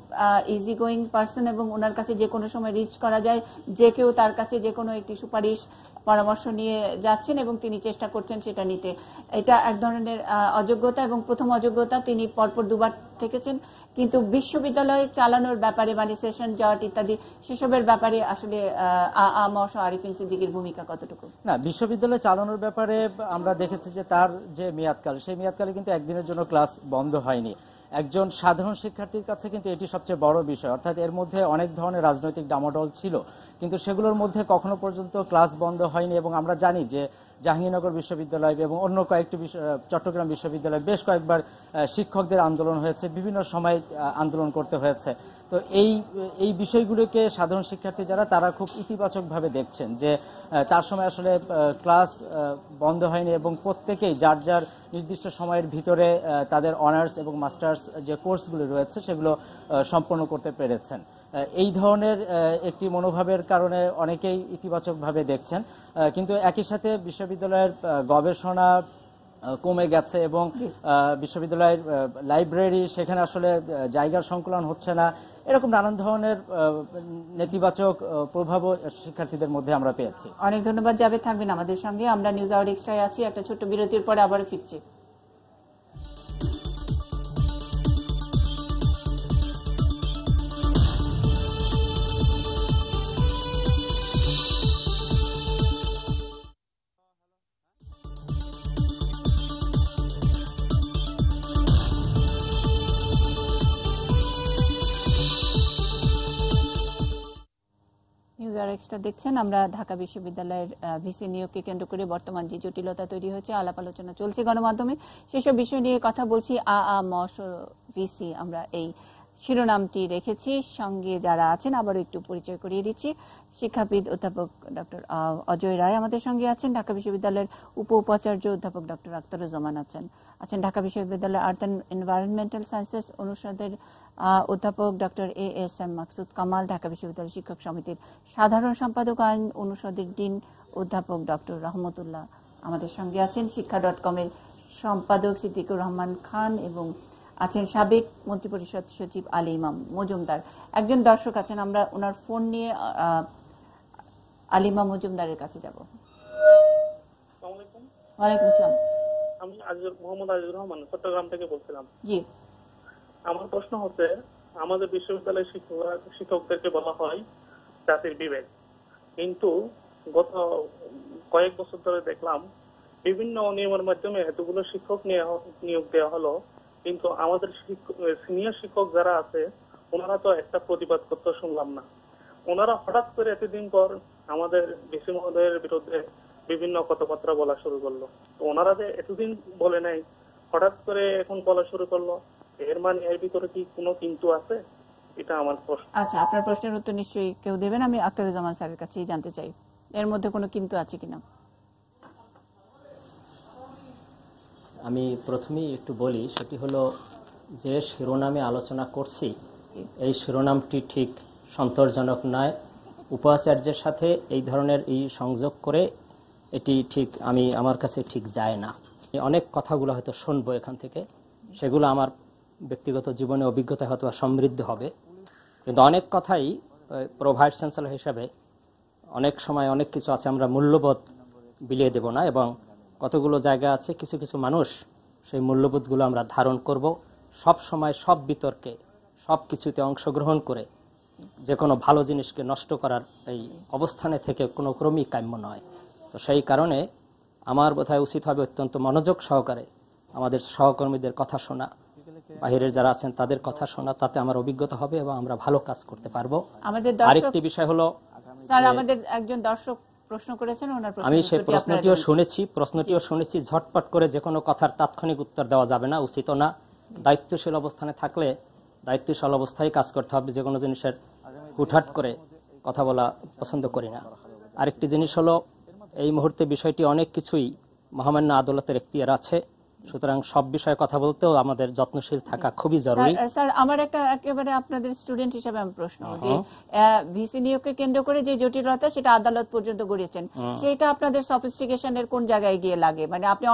ইজি গোয়িং পারসন এবং ওনার কাছে যে কোনো সময় রিচ করা যায়, যে কেউ তার কাছে যে কোনো একটি সুপারিশ পরামর্শ নিয়ে যাচ্ছেন এবং তিনি চেষ্টা করছেন সেটা নিতে। এটা এক ধরনের অযোগ্যতা এবং প্রথম অযোগ্যতা, তিনি পরপর দুবার থেকেছেন, কিন্তু বিশ্ববিদ্যালয় চালানোর ব্যাপারে মানে সেশন জট ইত্যাদি সেসবের ব্যাপারে আসলে আরিফিন সিদ্দিক লীগের ভূমিকা কতটুকু? না, বিশ্ববিদ্যালয় চালানোর ব্যাপারে আমরা দেখেছি যে তার যে মেয়াদকাল, সেই মেয়াদকালে কিন্তু একদিনের জন্য ক্লাস বন্ধ হয়নি। একজন সাধারণ শিক্ষার্থীর কাছে কিন্তু এটি সবচেয়ে বড় বিষয়, অর্থাৎ এর মধ্যে অনেক ধরনের রাজনৈতিক ডামাডোল ছিল, কিন্তু সেগুলোর মধ্যে কখনো পর্যন্ত ক্লাস বন্ধ হয়নি। এবং আমরা জানি যে জাহাঙ্গীরনগর বিশ্ববিদ্যালয় এবং অন্য কয়েকটি চট্টগ্রাম বিশ্ববিদ্যালয় বেশ কয়েকবার শিক্ষকদের আন্দোলন হয়েছে, বিভিন্ন সময় আন্দোলন করতে হয়েছে। তো এই বিষয়গুলোকে সাধারণ শিক্ষার্থী যারা, তারা খুব ইতিবাচকভাবে দেখছেন যে তার সময় আসলে ক্লাস বন্ধ হয়নি এবং প্রত্যেকেই যার যার নির্দিষ্ট সময়ের ভিতরে তাদের অনার্স এবং মাস্টার্স যে কোর্সগুলো রয়েছে সেগুলো সম্পন্ন করতে পেরেছেন। এই ধরনের একটি মনোভাবের কারণে অনেকেই ইতিবাচকভাবে দেখছেন, কিন্তু একই সাথে বিশ্ববিদ্যালয়ের গবেষণা কমে গেছে এবং বিশ্ববিদ্যালয়ের লাইব্রেরি, সেখানে আসলে জায়গার সংকুলন হচ্ছে না, এরকম নানান ধরনের নেতিবাচক প্রভাবও শিক্ষার্থীদের মধ্যে আমরা পেয়েছি। অনেক ধন্যবাদ। যাবে থাকবেন আমাদের সঙ্গে, আমরা নিউজ আওয়ার এক্সট্রায় আছি, একটা ছোট্ট বিরতির পরে আবার ফিরছি। এক্সট্রা দেখছেন। আমরা ঢাকা বিশ্ববিদ্যালয়ের ভিসি নিয়োগকে কেন্দ্র করে বর্তমান যে জটিলতা তৈরি হয়েছে, আলাপ আলোচনা চলছে গণমাধ্যমে, সেসব বিষয় নিয়ে কথা বলছি। ভিসি আমরা এই শিরোনামটি রেখেছি। সঙ্গে যারা আছেন আবারও একটু পরিচয় করিয়ে দিচ্ছি। শিক্ষাবিদ অধ্যাপক ডক্টর অজয় রায় আমাদের সঙ্গে আছেন, ঢাকা বিশ্ববিদ্যালয়ের উপাচার্য অধ্যাপক ডক্টর আখতারুজ্জামান আছেন ঢাকা বিশ্ববিদ্যালয়ের আর্থ অ্যান্ড এনভায়রনমেন্টাল সায়েন্সেস অনুষদের অধ্যাপক ডক্টর এএসএম মাকসুদ কামাল, ঢাকা বিশ্ববিদ্যালয় শিক্ষক সমিতির সাধারণ সম্পাদক আইন অনুষদের ডিন অধ্যাপক ডক্টর রহমতুল্লাহ আমাদের সঙ্গে আছেন, শিক্ষা.com-এর সম্পাদক সিদ্দিকুর রহমান খান এবং আছেন সাবেক মন্ত্রিপরিষদ সচিব আলী ইমাম মজুমদার। একজন দর্শক আছেন, আমরা ওনার ফোন নিয়ে আলী ইমাম মজুমদারের কাছে যাব। ওয়ালাইকুম আসসালাম। আমি মোহাম্মদ আজিজুর রহমান চট্টগ্রাম থেকে বলছিলাম। জি, আমার প্রশ্ন হচ্ছে, আমাদের বিশ্ববিদ্যালয়ের শিক্ষকদেরকে বলা হয় জাতির বিবেক, কিন্তু গত কয়েক বছর ধরে দেখলাম বিভিন্ন অনিয়মের মাধ্যমে এতগুলো শিক্ষক নিয়োগ দেওয়া হলো, কিন্তু আমাদের সিনিয়র শিক্ষক যারা আছে ওনারা তো একটা প্রতিবাদ করতে শুনলাম না। ওনারা হঠাৎ করে এতদিন পর আমাদের ভিসি মহোদয়ের বিরুদ্ধে বিভিন্ন কথাবার্তা বলা শুরু করলো। তো ওনারা যে এতদিন বলে নাই, হঠাৎ করে এখন বলা শুরু করলো, এর মানে এর ভিতরে কি কোনো কিন্তু আছে? এটা আমার প্রশ্ন। আচ্ছা, আপনার প্রশ্নের উত্তর নিশ্চয়ই কেউ দেবেন। আমি আখতারুজ্জামান স্যারের কাছেই জানতে চাই, এর মধ্যে কোনো কিন্তু আছে কিনা। আমি প্রথমেই একটু বলি, সেটি হলো যে শিরোনামে আলোচনা করছি, এই শিরোনামটি ঠিক সন্তোষজনক নয়। উপাচার্যের সাথে এই ধরনের এই সংযোগ করে এটি ঠিক আমার কাছে ঠিক যায় না। অনেক কথাগুলো হয়তো শুনবো এখান থেকে, সেগুলো আমার ব্যক্তিগত জীবনে অভিজ্ঞতা হয়তো সমৃদ্ধ হবে, কিন্তু অনেক কথাই প্রো ভাইস চ্যান্সেলর হিসাবে অনেক সময় অনেক কিছু আছে আমরা মূল্যবোধ বিলিয়ে দেব না, এবং কতগুলো জায়গা আছে কিছু কিছু মানুষ সেই মূল্যবোধগুলো আমরা ধারণ করব। সব সময় সব বিতর্কে সব কিছুতে অংশগ্রহণ করে যে কোনো ভালো জিনিসকে নষ্ট করার এই অবস্থানে থেকে কোনো ক্রমেই কাম্য নয়। তো সেই কারণে আমার বোধহয় উচিত হবে অত্যন্ত মনোযোগ সহকারে আমাদের সহকর্মীদের কথা শোনা, বাহিরের যারা আছেন তাদের কথা শোনা, তাতে আমার অভিজ্ঞতা হবে এবং আমরা ভালো কাজ করতে পারবো। আরেকটি বিষয় হলো, স্যার আমাদের একজন দর্শক প্রশ্ন করেছেন, আমি সেই প্রশ্নটিও শুনেছি। ঝটপট করে যে কোনো কথার তাৎক্ষণিক উত্তর দেওয়া যাবে না, উচিত না। দায়িত্বশীল অবস্থানে থাকলে দায়িত্বশীল অবস্থায় কাজ করতে হবে। যে কোনো জিনিসের হুটহাট করে কথা বলা পছন্দ করি না। আরেকটি জিনিস হলো, এই মুহূর্তে বিষয়টি অনেক কিছুই মহামান্য আদালতের এখতিয়ার আছে, সুতরাং সব বিষয়ে কথা বলতেও আমাদের যত্নশীল থাকা খুবই জরুরি। স্যার আমার একটা একেবারে আপনাদের স্টুডেন্ট হিসেবে আমি প্রশ্ন, যে ভিসি নিয়োগকে কেন্দ্র করে যে জটিলতা সেটা আদালত পর্যন্ত গড়িয়েছেন, সেটা আপনাদের সফিস্টিকেশনের কোন জায়গায় গিয়ে লাগে? মানে আপনি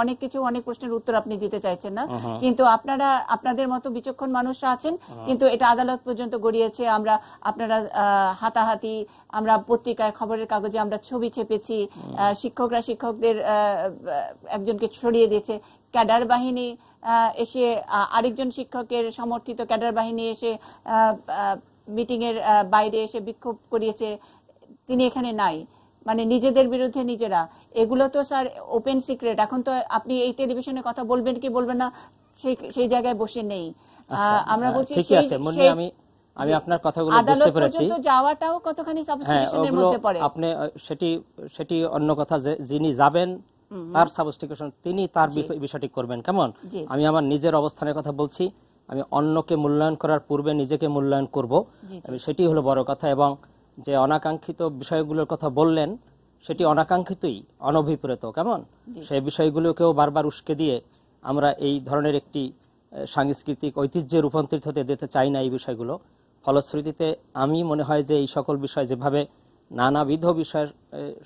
অনেক প্রশ্নের উত্তর আপনি দিতে চাইছেন না, কিন্তু আপনাদের মতো বিচক্ষণ মানুষরা আছেন, কিন্তু এটা আদালত পর্যন্ত গড়িয়েছে। আপনারা হাতাহাতি, আমরা পত্রিকায় খবরের কাগজে আমরা ছবি ছেপেছি, শিক্ষকদের একজনকে সরিয়ে দিয়েছে, ক্যাডার বাহিনী এসে আরেকজন শিক্ষকের সমর্থিত ক্যাডার বাহিনী এসে মিটিং এর বাইরে এসে বিক্ষোভ করিয়েছে, তিনি এখানে নাই। মানে নিজেদের বিরুদ্ধে নিজেরা, এগুলো তো স্যার ওপেন সিক্রেট। এখন তো আপনি এই টেলিভিশনে কথা বলবেন কি বলবেন না সেই জায়গায় বসে নেই। আমরা বলছি ঠিকই আছে মুন্নি, আমি আপনার কথাগুলো বুঝতে পেরেছি। আদালত পর্যন্ত যাওয়াটাও কতখানি সাবস্টিটিউশনের মধ্যে পড়ে। আপনি সেটি অন্য কথা, যে যিনি যাবেন তার সাবস্টিটিউশন, তিনি তার বিষয়টি করবেন। কেমন, আমি আমার নিজের অবস্থানের কথা বলছি, আমি অন্যকে মূল্যায়ন করার পূর্বে নিজেকে মূল্যায়ন করব, সেটি হলো বড় কথা। এবং যে অনাকাঙ্ক্ষিত বিষয়গুলোর কথা বললেন সেটি অনাকাঙ্ক্ষিতই, অনভিপ্রেত। কেমন, সেই বিষয়গুলোকেও বারবার উস্কে দিয়ে আমরা এই ধরনের একটি সাংস্কৃতিক ঐতিহ্যে রূপান্তরিত হতে দিতে চাই না এই বিষয়গুলো। ফলশ্রুতিতে আমি মনে হয় যে এই সকল বিষয় যেভাবে নানাবিধ বিষয়ের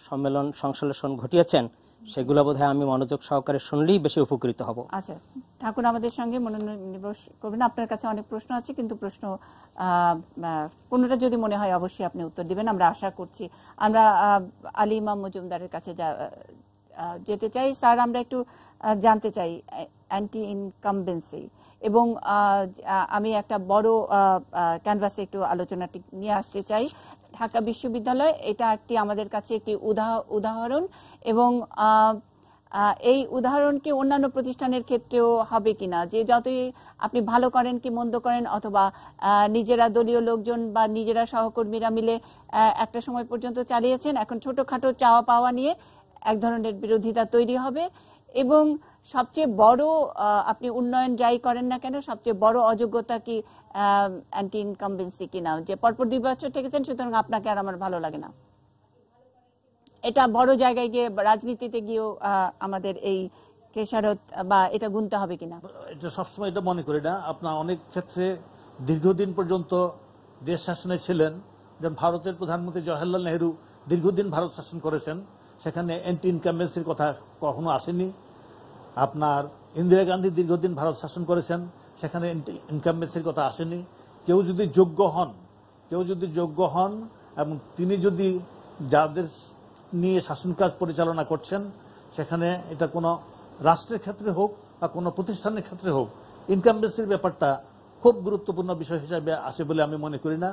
সম্মেলন সংশ্লেষণ ঘটিয়েছেন, সেগুলো বোধহয় আমি মনোযোগ সহকারে শুনলেই বেশি উপকৃত হব। আচ্ছা, ঠাকুর আমাদের সঙ্গে মনোনিবেশ করবেন। আপনার কাছে অনেক প্রশ্ন আছে, কিন্তু প্রশ্ন কোনোটা যদি মনে হয় অবশ্যই আপনি উত্তর দিবেন, আমরা আশা করছি। আমরা আলী ইমাম মজুমদারের কাছে যেতে চাই। স্যার, আমরা একটু জানতে চাই অ্যান্টি ইনকামবেন্সি, এবং আমি একটা বড় ক্যানভাসে একটু আলোচনাটি নিয়ে আসতে চাই। ঢাকা বিশ্ববিদ্যালয় এটা একটি আমাদের কাছে একটি উদাহরণ, এবং এই উদাহরণকে অন্যান্য প্রতিষ্ঠানের ক্ষেত্রেও হবে কিনা, যে যতই আপনি ভালো করেন কি মন্দ করেন, অথবা নিজেরা দলীয় লোকজন বা নিজেরা সহকর্মীরা মিলে একটা সময় পর্যন্ত চালিয়েছেন, এখন ছোটখাটো চাওয়া পাওয়া নিয়ে এক ধরনের বিরোধিতা তৈরি হবে। এবং সবচেয়ে বড়, আপনি উন্নয়ন যাই করেন না কেন, সবচেয়ে বড় অযোগ্যতা কি অ্যান্টি ইনকামবেন্সি কিনা, যে পরপর 2 বছর থেকেছেন, সুতরাং আপনাকে আর আমার ভালো লাগে না। এটা বড় জায়গায় গিয়ে রাজনীতিতে গিয়েও আমাদের এই খেসারত বা এটা গুনতে হবে কিনা। এটা সবসময় এটা মনে করি না। আপনার অনেক ক্ষেত্রে দীর্ঘদিন পর্যন্ত দেশ শাসনে ছিলেন, যেমন ভারতের প্রধানমন্ত্রী জওহরলাল নেহরু দীর্ঘদিন ভারত শাসন করেছেন, সেখানে অ্যান্টি ইনকামবেন্সির কথা কখনো আসেনি। আপনার ইন্দিরা গান্ধী দীর্ঘদিন ভারত শাসন করেছেন, সেখানে অ্যান্টি ইনকামবেন্সির কথা আসেনি। কেউ যদি যোগ্য হন এবং তিনি যদি যাদের নিয়ে শাসন কাজ পরিচালনা করছেন, সেখানে এটা কোনো রাষ্ট্রের ক্ষেত্রে হোক বা কোনো প্রতিষ্ঠানের ক্ষেত্রে হোক, ইনকামবেন্সির ব্যাপারটা খুব গুরুত্বপূর্ণ বিষয় হিসাবে আসে বলে আমি মনে করি না।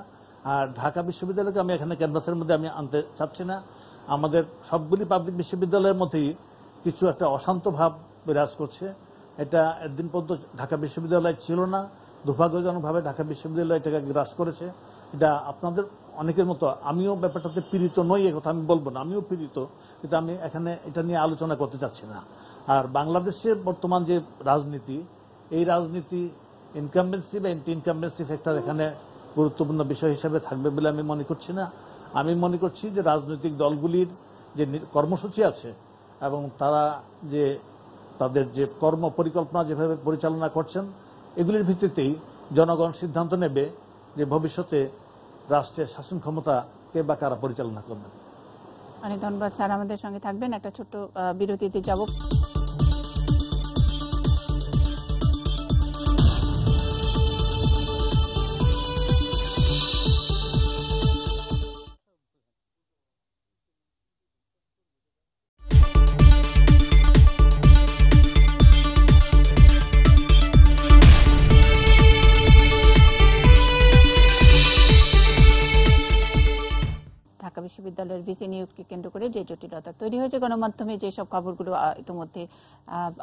আর ঢাকা বিশ্ববিদ্যালয়কে আমি এখানে ক্যানভাসের মধ্যে আমি আনতে চাচ্ছি না। আমাদের সবগুলি পাবলিক বিশ্ববিদ্যালয়ের মধ্যেই কিছু একটা অশান্ত ভাব বিরাজ করছে। এটা একদিন পর্যন্ত ঢাকা বিশ্ববিদ্যালয় ছিল না, দুর্ভাগ্যজনকভাবে ঢাকা বিশ্ববিদ্যালয় এটাকে গ্রাস করেছে। এটা আপনাদের অনেকের মতো আমিও ব্যাপারটাতে পীড়িত নই, কথা আমি বলবো না, আমিও পীড়িত, কিন্তু আমি এখানে এটা নিয়ে আলোচনা করতে চাচ্ছি না। আর বাংলাদেশের বর্তমান যে রাজনীতি, এই রাজনীতি ইনকামবেন্সি বা অ্যান্টি ইনকামবেন্সি ফ্যাক্টর এখানে গুরুত্বপূর্ণ বিষয় হিসেবে থাকবে বলে আমি মনে করছি না। আমি মনে করছি যে রাজনৈতিক দলগুলির যে কর্মসূচি আছে এবং তারা যে তাদের যে কর্ম পরিকল্পনা যেভাবে পরিচালনা করছেন, এগুলির ভিত্তিতেই জনগণ সিদ্ধান্ত নেবে যে ভবিষ্যতে রাষ্ট্রের শাসন ক্ষমতা কে বা কারা পরিচালনা করবেন। অনেক ধন্যবাদ স্যার, আমাদের সঙ্গে থাকবেন। একটা ছোট্ট বিরতিতে যাব। ঢাকা বিশ্ববিদ্যালয়ের ভিসি নিয়োগকে কেন্দ্র করে যে জটিলতা তৈরি হয়েছে, গণমাধ্যমে যেসব খবরগুলো ইতিমধ্যে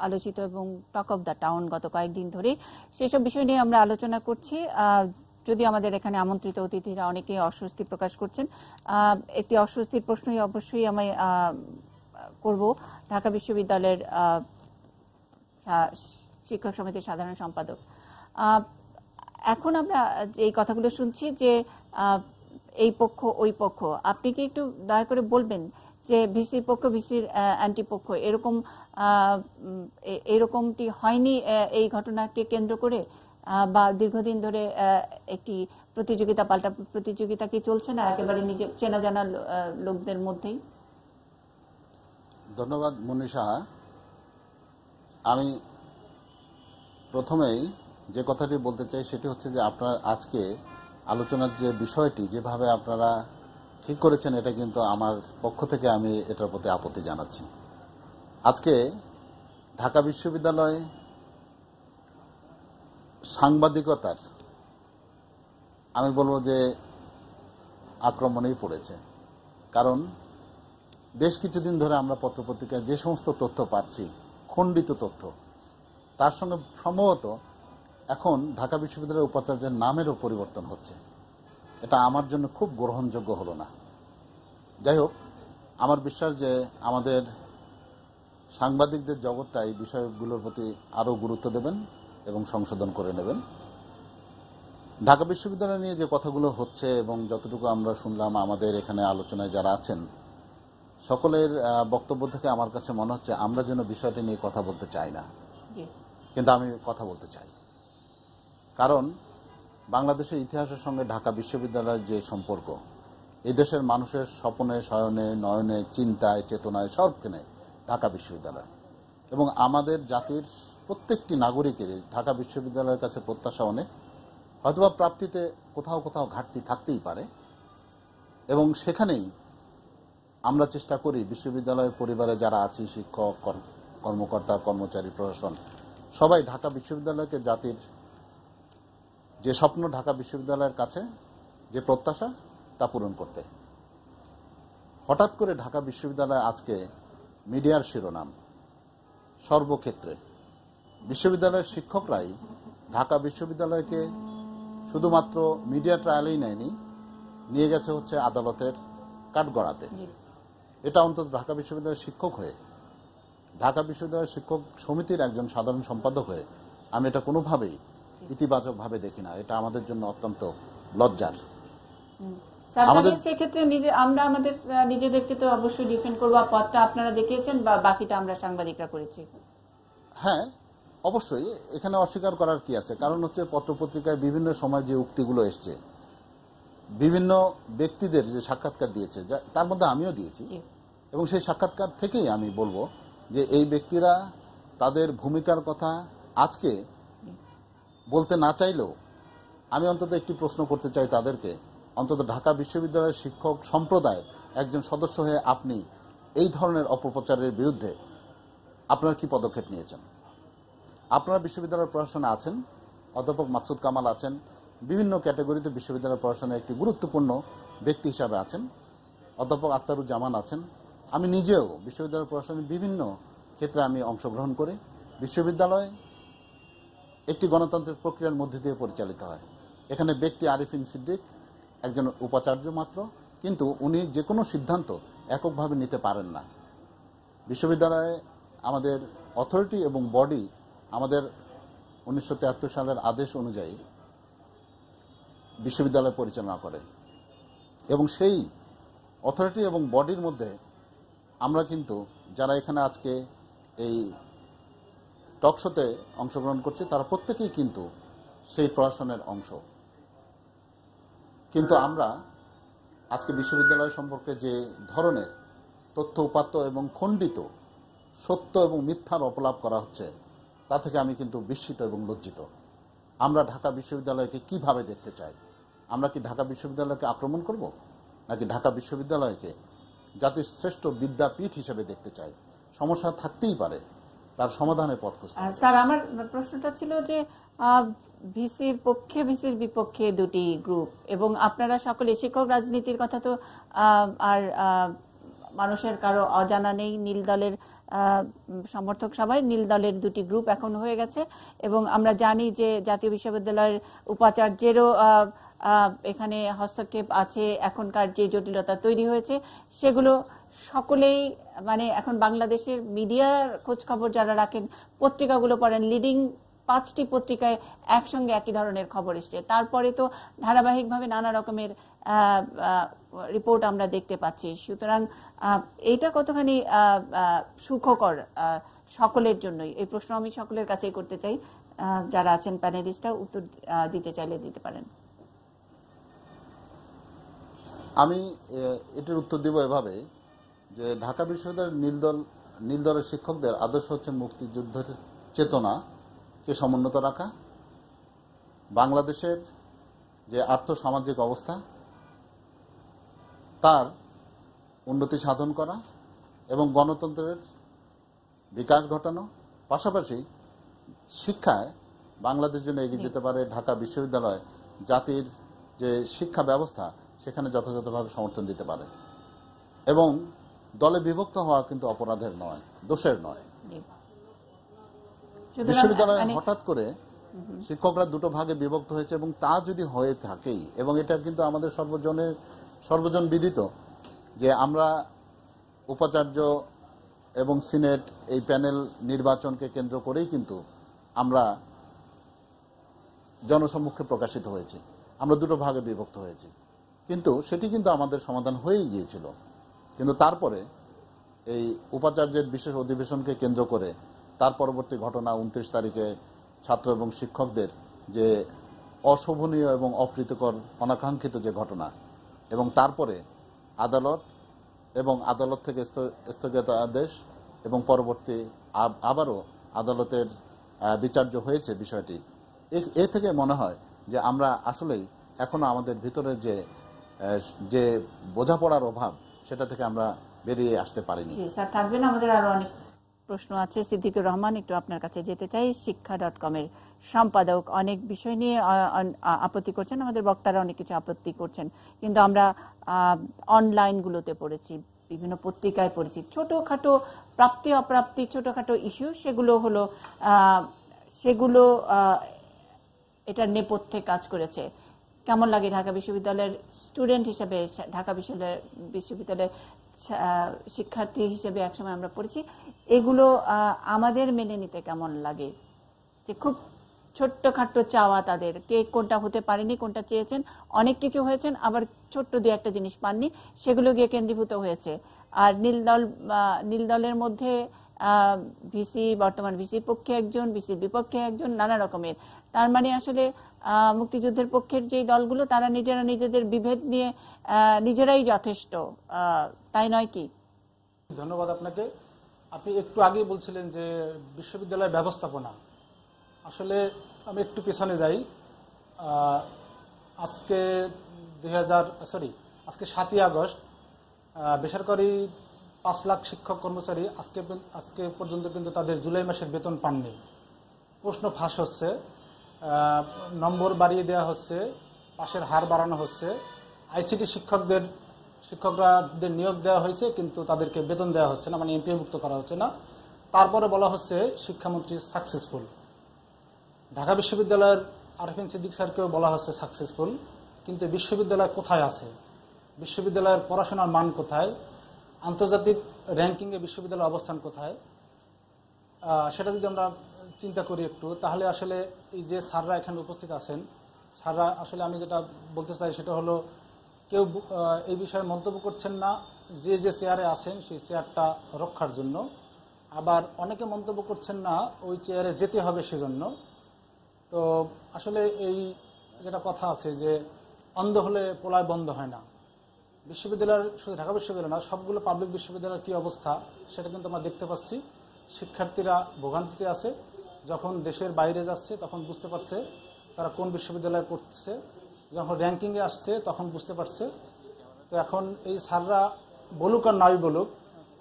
আলোচিত এবং টক অফ দ্য টাউন গত কয়েকদিন ধরে, সেসব বিষয় নিয়ে আমরা আলোচনা করছি। যদি আমাদের এখানে আমন্ত্রিত অতিথিরা অনেকে অস্বস্তি প্রকাশ করছেন, একটি অস্বস্তির প্রশ্নই অবশ্যই আমি করব। ঢাকা বিশ্ববিদ্যালয়ের শিক্ষক সমিতির সাধারণ সম্পাদক, এখন আমরা এই কথাগুলো শুনছি যে এই পক্ষ ওই পক্ষ, আপনি কি একটু দয়া করে বলবেন যে ভিসির পক্ষ ভিসির অ্যান্টি পক্ষ এরকমটি হয়নি এই ঘটনাকে কেন্দ্র করে, বা দীর্ঘদিন ধরে একটি প্রতিযোগিতা পাল্টা প্রতিযোগিতা কি চলছে না একেবারে নিজে চেনা জানা লোকদের মধ্যেই? ধন্যবাদ মনীষা। আমি প্রথমেই যে কথাটি বলতে চাই সেটি হচ্ছে যে আপনার আজকে আলোচনার যে বিষয়টি যেভাবে আপনারা ঠিক করেছেন, এটা কিন্তু আমার পক্ষ থেকে আমি এটার প্রতি আপত্তি জানাচ্ছি। আজকে ঢাকা বিশ্ববিদ্যালয় সাংবাদিকতার আমি বলবো যে আক্রমণেই পড়েছে। কারণ বেশ কিছুদিন ধরে আমরা পত্রপত্রিকায় যে সমস্ত তথ্য পাচ্ছি, খণ্ডিত তথ্য, তার সঙ্গে সম্ভবত এখন ঢাকা বিশ্ববিদ্যালয়ের উপাচার্যের নামেরও পরিবর্তন হচ্ছে। এটা আমার জন্য খুব গ্রহণযোগ্য হলো না। যাই হোক, আমার বিশ্বাস যে আমাদের সাংবাদিকদের জগৎটা এই বিষয়গুলোর প্রতি আরও গুরুত্ব দেবেন এবং সংশোধন করে নেবেন। ঢাকা বিশ্ববিদ্যালয় নিয়ে যে কথাগুলো হচ্ছে এবং যতটুকু আমরা শুনলাম, আমাদের এখানে আলোচনায় যারা আছেন সকলের বক্তব্য থেকে আমার কাছে মনে হচ্ছে আমরা যেন বিষয়টি নিয়ে কথা বলতে চাই না, কিন্তু আমি কথা বলতে চাই। কারণ বাংলাদেশের ইতিহাসের সঙ্গে ঢাকা বিশ্ববিদ্যালয়ের যে সম্পর্ক, এই দেশের মানুষের স্বপ্নে, শয়নে, নয়নে, চিন্তায়, চেতনায় সবখানে ঢাকা বিশ্ববিদ্যালয়, এবং আমাদের জাতির প্রত্যেকটি নাগরিকেরই ঢাকা বিশ্ববিদ্যালয়ের কাছে প্রত্যাশা অনেক। হয়তোবা প্রাপ্তিতে কোথাও কোথাও ঘাটতি থাকতেই পারে, এবং সেখানেই আমরা চেষ্টা করি বিশ্ববিদ্যালয় পরিবারে যারা আছি, শিক্ষক, কর্মকর্তা, কর্মচারী, প্রশাসন, সবাই ঢাকা বিশ্ববিদ্যালয়কে জাতির যে স্বপ্ন, ঢাকা বিশ্ববিদ্যালয়ের কাছে যে প্রত্যাশা, তা পূরণ করতে। হঠাৎ করে ঢাকা বিশ্ববিদ্যালয় আজকে মিডিয়ার শিরোনাম সর্বক্ষেত্রে। বিশ্ববিদ্যালয়ের শিক্ষকরাই ঢাকা বিশ্ববিদ্যালয়কে শুধুমাত্র মিডিয়া ট্রায়ালেই নেয়নি, নিয়ে গেছে হচ্ছে আদালতের কাঠগড়াতে। এটা অন্তত ঢাকা বিশ্ববিদ্যালয়ের শিক্ষক হয়ে, ঢাকা বিশ্ববিদ্যালয়ের শিক্ষক সমিতির একজন সাধারণ সম্পাদক হয়ে আমি এটা কোনোভাবেই ইতিবাচকভাবে দেখি না। এটা আমাদের জন্য অত্যন্ত লজ্জার। আমাদের সেক্ষেত্রে আমরা আমাদের নিজেদেরকে তো অবশ্যই ডিফেন্ড করবো। পথটা আপনারা দেখিয়েছেন বা বাকিটা আমরা সাংবাদিকরা করেছি। হ্যাঁ, অবশ্যই এখানে অস্বীকার করার কি আছে? কারণ হচ্ছে পত্রপত্রিকায় বিভিন্ন সময় যে উক্তিগুলো এসছে, বিভিন্ন ব্যক্তিদের যে সাক্ষাৎকার দিয়েছে, তার মধ্যে আমিও দিয়েছি, এবং সেই সাক্ষাৎকার থেকেই আমি বলবো যে এই ব্যক্তিরা তাদের ভূমিকার কথা আজকে বলতে না চাইলেও আমি অন্তত একটি প্রশ্ন করতে চাই তাদেরকে, অন্তত ঢাকা বিশ্ববিদ্যালয়ের শিক্ষক সম্প্রদায়ের একজন সদস্য হয়ে আপনি এই ধরনের অপপ্রচারের বিরুদ্ধে আপনারা কি পদক্ষেপ নিয়েছেন? আপনারা বিশ্ববিদ্যালয়ের প্রশাসনে আছেন, অধ্যাপক মাকসুদ কামাল আছেন, বিভিন্ন ক্যাটাগরিতে বিশ্ববিদ্যালয়ের প্রশাসনে একটি গুরুত্বপূর্ণ ব্যক্তি হিসাবে আছেন, অধ্যাপক আখতারুজ্জামান আছেন। আমি নিজেও বিশ্ববিদ্যালয় প্রশাসনের বিভিন্ন ক্ষেত্রে আমি অংশগ্রহণ করি। বিশ্ববিদ্যালয় একটি গণতান্ত্রিক প্রক্রিয়ার মধ্যে দিয়ে পরিচালিত হয়। এখানে ব্যক্তি আরিফিন সিদ্দিক একজন উপাচার্য মাত্র, কিন্তু উনি যে কোনো সিদ্ধান্ত এককভাবে নিতে পারেন না। বিশ্ববিদ্যালয়ে আমাদের অথরিটি এবং বডি আমাদের 1973 সালের আদেশ অনুযায়ী বিশ্ববিদ্যালয় পরিচালনা করে, এবং সেই অথরিটি এবং বডির মধ্যে আমরা কিন্তু যারা এখানে আজকে এই টকশোতে অংশগ্রহণ করছে তারা প্রত্যেকেই কিন্তু সেই প্রশাসনের অংশ। কিন্তু আমরা আজকে বিশ্ববিদ্যালয় সম্পর্কে যে ধরনের তথ্য উপাত্ত এবং খণ্ডিত সত্য এবং মিথ্যার অপলাপ করা হচ্ছে, তা থেকে আমি কিন্তু বিস্মিত এবং লজ্জিত। আমরা ঢাকা বিশ্ববিদ্যালয়কে কিভাবে দেখতে চাই? আমরা কি ঢাকা বিশ্ববিদ্যালয়কে আক্রমণ করব, নাকি ঢাকা বিশ্ববিদ্যালয়কে জাতির শ্রেষ্ঠ বিদ্যাপীঠ হিসেবে দেখতে চাই? সমস্যা থাকতেই পারে, তার সমাধানের পথ খুঁজতে হবে। স্যার, আমার প্রশ্নটা ছিল যে ভিসির পক্ষে ভিসির বিপক্ষে দুটি গ্রুপ, এবং আপনারা সকলে শিক্ষক রাজনীতির কথা তো আর মানুষের কারো অজানা নেই। নীল দলের সমর্থক সবাই, নীল দলের দুটি গ্রুপ এখন হয়ে গেছে, এবং আমরা জানি যে জাতীয় বিশ্ববিদ্যালয়ের উপাচার্যেরও এখানে হস্তক্ষেপ আছে। এখনকার যে জটিলতা তৈরি হয়েছে সেগুলো সকলেই, মানে এখন বাংলাদেশের মিডিয়ার খোঁজ খবর যারা রাখেন, পত্রিকাগুলো পড়েন, লিডিং 5টি পত্রিকায় একসঙ্গে একই ধরনের খবর এসছে। তারপরে তো ধারাবাহিকভাবে নানা রকমের রিপোর্ট আমরা দেখতে পাচ্ছি। সুতরাং এটা কতখানি সুখকর সকলের জন্যই? এই প্রশ্ন আমি সকলের কাছেই করতে চাই। যারা আছেন প্যানেলিস্টরা উত্তর দিতে চাইলে দিতে পারেন। আমি এটার উত্তর দিব এভাবে যে ঢাকা বিশ্ববিদ্যালয়ের নীল দলের শিক্ষকদের আদর্শ হচ্ছে মুক্তিযুদ্ধের চেতনাকে সমুন্নত রাখা, বাংলাদেশের যে আর্থসামাজিক অবস্থা তার উন্নতি সাধন করা এবং গণতন্ত্রের বিকাশ ঘটানো, পাশাপাশি শিক্ষায় বাংলাদেশ যেন এগিয়ে যেতে পারে। ঢাকা বিশ্ববিদ্যালয় জাতির যে শিক্ষা ব্যবস্থা সেখানে যথাযথভাবে সমর্থন দিতে পারে, এবং দলে বিভক্ত হওয়া কিন্তু অপরাধের নয়, দোষের নয়। সুতরাং বিশ্ববিদ্যালয়ে মানে হঠাৎ করে শিক্ষকরা দুটো ভাগে বিভক্ত হয়েছে এবং তা যদি হয়ে থাকেই, এবং এটা কিন্তু আমাদের সর্বজন বিদিত যে আমরা উপাচার্য এবং সিনেট এই প্যানেল নির্বাচনকে কেন্দ্র করেই কিন্তু আমরা জনসম্মুখে প্রকাশিত হয়েছি, আমরা দুটো ভাগে বিভক্ত হয়েছি। কিন্তু সেটি কিন্তু আমাদের সমাধান হয়েই গিয়েছিল। কিন্তু তারপরে এই উপাচার্যের বিশেষ অধিবেশনকে কেন্দ্র করে তার পরবর্তী ঘটনা 29 তারিখে ছাত্র এবং শিক্ষকদের যে অশোভনীয় এবং অপ্রীতিকর অনাকাঙ্ক্ষিত যে ঘটনা, এবং তারপরে আদালত এবং আদালত থেকে স্থগিত আদেশ এবং পরবর্তী আবারও আদালতের বিচার্য হয়েছে বিষয়টি, এ থেকে মনে হয় যে আমরা আসলেই এখনো আমাদের ভিতরের যে বোঝাপড়ার অভাব, সেটা থেকে আমরা বেরিয়ে আসতে পারিনি। স্যার থাকবেন, আমাদের আরো অনেক প্রশ্ন আছে। সিদ্দিকুর রহমান, একটু আপনার কাছে যেতে চাই। শিক্ষা.com-এর সম্পাদক অনেক বিষয় নিয়ে আপত্তি করছেন, আমাদের বক্তারা অনেক কিছু আপত্তি করছেন, কিন্তু আমরা অনলাইনগুলোতে পড়েছি, বিভিন্ন পত্রিকায় পড়েছি, ছোটখাটো প্রাপ্তি অপ্রাপ্তি ছোটখাটো ইস্যু, সেগুলো এটার নেপথ্যে কাজ করেছে। কেমন লাগে ঢাকা বিশ্ববিদ্যালয়ের স্টুডেন্ট হিসেবে, ঢাকা বিশ্ববিদ্যালয়ের শিক্ষার্থী হিসেবে একসময় আমরা পড়েছি, এগুলো আমাদের মেনে নিতে কেমন লাগে? যে খুব ছোট্টখাট্ট চাওয়া তাদের, কে কোনটা হতে পারেনি, কোনটা চেয়েছেন, অনেক কিছু হয়েছেন, আবার ছোট্ট দু একটা জিনিস পাননি, সেগুলো গিয়ে কেন্দ্রীভূত হয়েছে। আর নীল দলের মধ্যে ভিসি, বর্তমান ভিসির পক্ষে একজন, ভিসির বিপক্ষে একজন, নানা রকমের। তার মানে আসলে মুক্তিযুদ্ধের পক্ষের যে দলগুলো, তারা নিজেরা নিজেদের বিভেদ নিয়ে নিজেরাই যথেষ্ট, তাই নয় কি? ধন্যবাদ আপনাকে। আপনি একটু আগেই বলছিলেন যে বিশ্ববিদ্যালয় ব্যবস্থাপনা, আসলে আমি একটু পেছনে যাই। আজকে 7ই আগস্ট বেসরকারি 5 লাখ শিক্ষক কর্মচারী আজকে পর্যন্ত কিন্তু তাদের জুলাই মাসের বেতন পাননি। প্রশ্ন ফাঁস হচ্ছে, নম্বর বাড়িয়ে দেওয়া হচ্ছে, পাশের হার বাড়ানো হচ্ছে, আইসিটি শিক্ষকদের নিয়োগ দেওয়া হয়েছে কিন্তু তাদেরকে বেতন দেওয়া হচ্ছে না, মানে এমপিওভুক্ত করা হচ্ছে না। তারপরে বলা হচ্ছে শিক্ষামন্ত্রী সাকসেসফুল। ঢাকা বিশ্ববিদ্যালয়ের আরফিন সিদ্দিক স্যারকেও বলা হচ্ছে সাকসেসফুল, কিন্তু বিশ্ববিদ্যালয় কোথায় আছে? বিশ্ববিদ্যালয়ের পড়াশোনার মান কোথায়? আন্তর্জাতিক র্যাঙ্কিংয়ে বিশ্ববিদ্যালয়ের অবস্থান কোথায়? সেটা যদি আমরা চিন্তা করি একটু, তাহলে আসলে এই যে স্যাররা এখানে উপস্থিত আছেন, স্যাররা আসলে আমি যেটা বলতে চাই সেটা হলো, কেউ এই বিষয়ে মন্তব্য করছেন না যে চেয়ারে আছেন সেই চেয়ারটা রক্ষার জন্য, আবার অনেকে মন্তব্য করছেন না ওই চেয়ারে যেতে হবে সেজন্য। তো আসলে এই যেটা কথা আছে যে অন্ধ হলে পোলায় বন্ধ হয় না। বিশ্ববিদ্যালয়ের, শুধু ঢাকা বিশ্ববিদ্যালয় না, সবগুলো পাবলিক বিশ্ববিদ্যালয়ের কী অবস্থা সেটা কিন্তু আমরা দেখতে পাচ্ছি। শিক্ষার্থীরা ভোগান্তিতে আছে, যখন দেশের বাইরে যাচ্ছে তখন বুঝতে পারছে তারা কোন বিশ্ববিদ্যালয়ে পড়ছে, যখন র্যাঙ্কিংয়ে আসছে তখন বুঝতে পারছে। তো এখন এই স্যাররা বলুক আর নাই বলুক,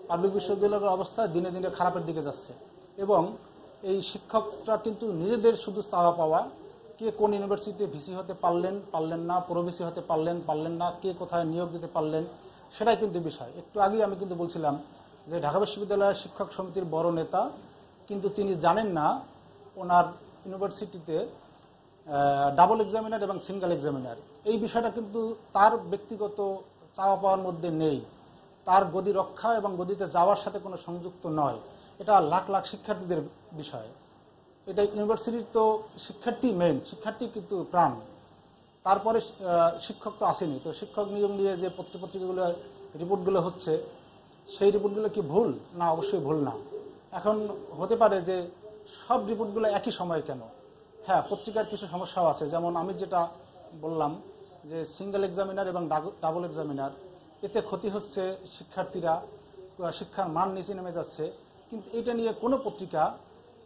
পাবলিক বিশ্ববিদ্যালয়ের অবস্থা দিনে দিনে খারাপের দিকে যাচ্ছে। এবং এই শিক্ষকরা কিন্তু নিজেদের শুধু চাওয়া পাওয়া, কে কোন ইউনিভার্সিটিতে ভিসি হতে পারলেন না, প্রো-ভিসি হতে পারলেন না, কে কোথায় নিয়োগ দিতে পারলেন, সেটাই কিন্তু বিষয়। একটু আগেই আমি কিন্তু বলছিলাম যে ঢাকা বিশ্ববিদ্যালয়ের শিক্ষক সমিতির বড় নেতা, কিন্তু তিনি জানেন না ওনার ইউনিভার্সিটিতে ডাবল এক্সামিনার এবং সিঙ্গেল এক্সামিনার, এই বিষয়টা কিন্তু তার ব্যক্তিগত চাওয়া পাওয়ার মধ্যে নেই, তার গদি রক্ষা এবং গদিতে যাওয়ার সাথে কোনো সংযুক্ত নয়। এটা লাখ লাখ শিক্ষার্থীদের বিষয়। এটা ইউনিভার্সিটির তো শিক্ষার্থী মেইন, শিক্ষার্থী কিন্তু প্রাণ, তারপরে শিক্ষক তো আসেনি। তো শিক্ষক নিয়োগ নিয়ে যে পত্রিকাগুলো রিপোর্টগুলো হচ্ছে, সেই রিপোর্টগুলো কি ভুল? না, অবশ্যই ভুল না। এখন হতে পারে যে সব রিপোর্টগুলো একই সময় কেন? হ্যাঁ, পত্রিকার কিছু সমস্যাও আছে, যেমন আমি যেটা বললাম যে সিঙ্গেল এক্সামিনার এবং ডাবল এক্সামিনার, এতে ক্ষতি হচ্ছে শিক্ষার্থীরা, শিক্ষার মান নিচে নেমে যাচ্ছে, কিন্তু এটা নিয়ে কোনো পত্রিকা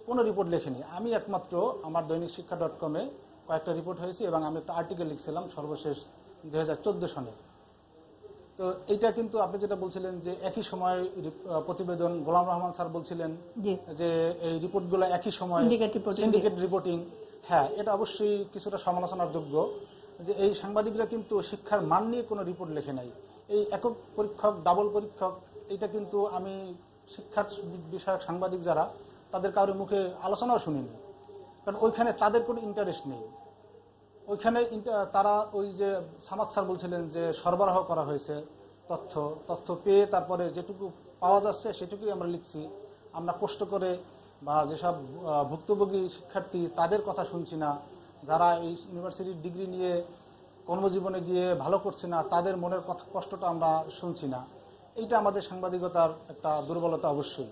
কোনো রিপোর্ট লেখেনি। আমি একমাত্র আমার দৈনিক শিক্ষা.com-এ কয়েকটা রিপোর্ট হয়েছে এবং আমি একটা আর্টিকেল লিখছিলাম সর্বশেষ 2014 সনে। তো এইটা কিন্তু আপনি যেটা বলছিলেন যে একই সময় প্রতিবেদন, গোলাম রহমান স্যার বলছিলেন যে এই রিপোর্টগুলো একই সময় সিন্ডিকেট রিপোর্টিং, হ্যাঁ, এটা অবশ্যই কিছুটা সমালোচনার যোগ্য যে এই সাংবাদিকরা কিন্তু শিক্ষার মান নিয়ে কোনো রিপোর্ট লেখে নাই। এই একক পরীক্ষক, ডাবল পরীক্ষক, এটা কিন্তু আমি শিক্ষা বিষয়ক সাংবাদিক যারা তাদের কারোর মুখে আলোচনাও শুনিনি, কারণ ওইখানে তাদের কোনো ইন্টারেস্ট নেই। ওইখানে তারা ওই যে সামাদ স্যার বলছিলেন যে সরবরাহ করা হয়েছে তথ্য পেয়ে তারপরে যেটুকু পাওয়া যাচ্ছে সেটুকুই আমরা লিখছি। আমরা কষ্ট করে বা যেসব ভুক্তভোগী শিক্ষার্থী তাদের কথা শুনছি না, যারা এই ইউনিভার্সিটির ডিগ্রি নিয়ে কর্মজীবনে গিয়ে ভালো করছে না তাদের মনের কষ্টটা আমরা শুনছি না। এইটা আমাদের সাংবাদিকতার একটা দুর্বলতা অবশ্যই।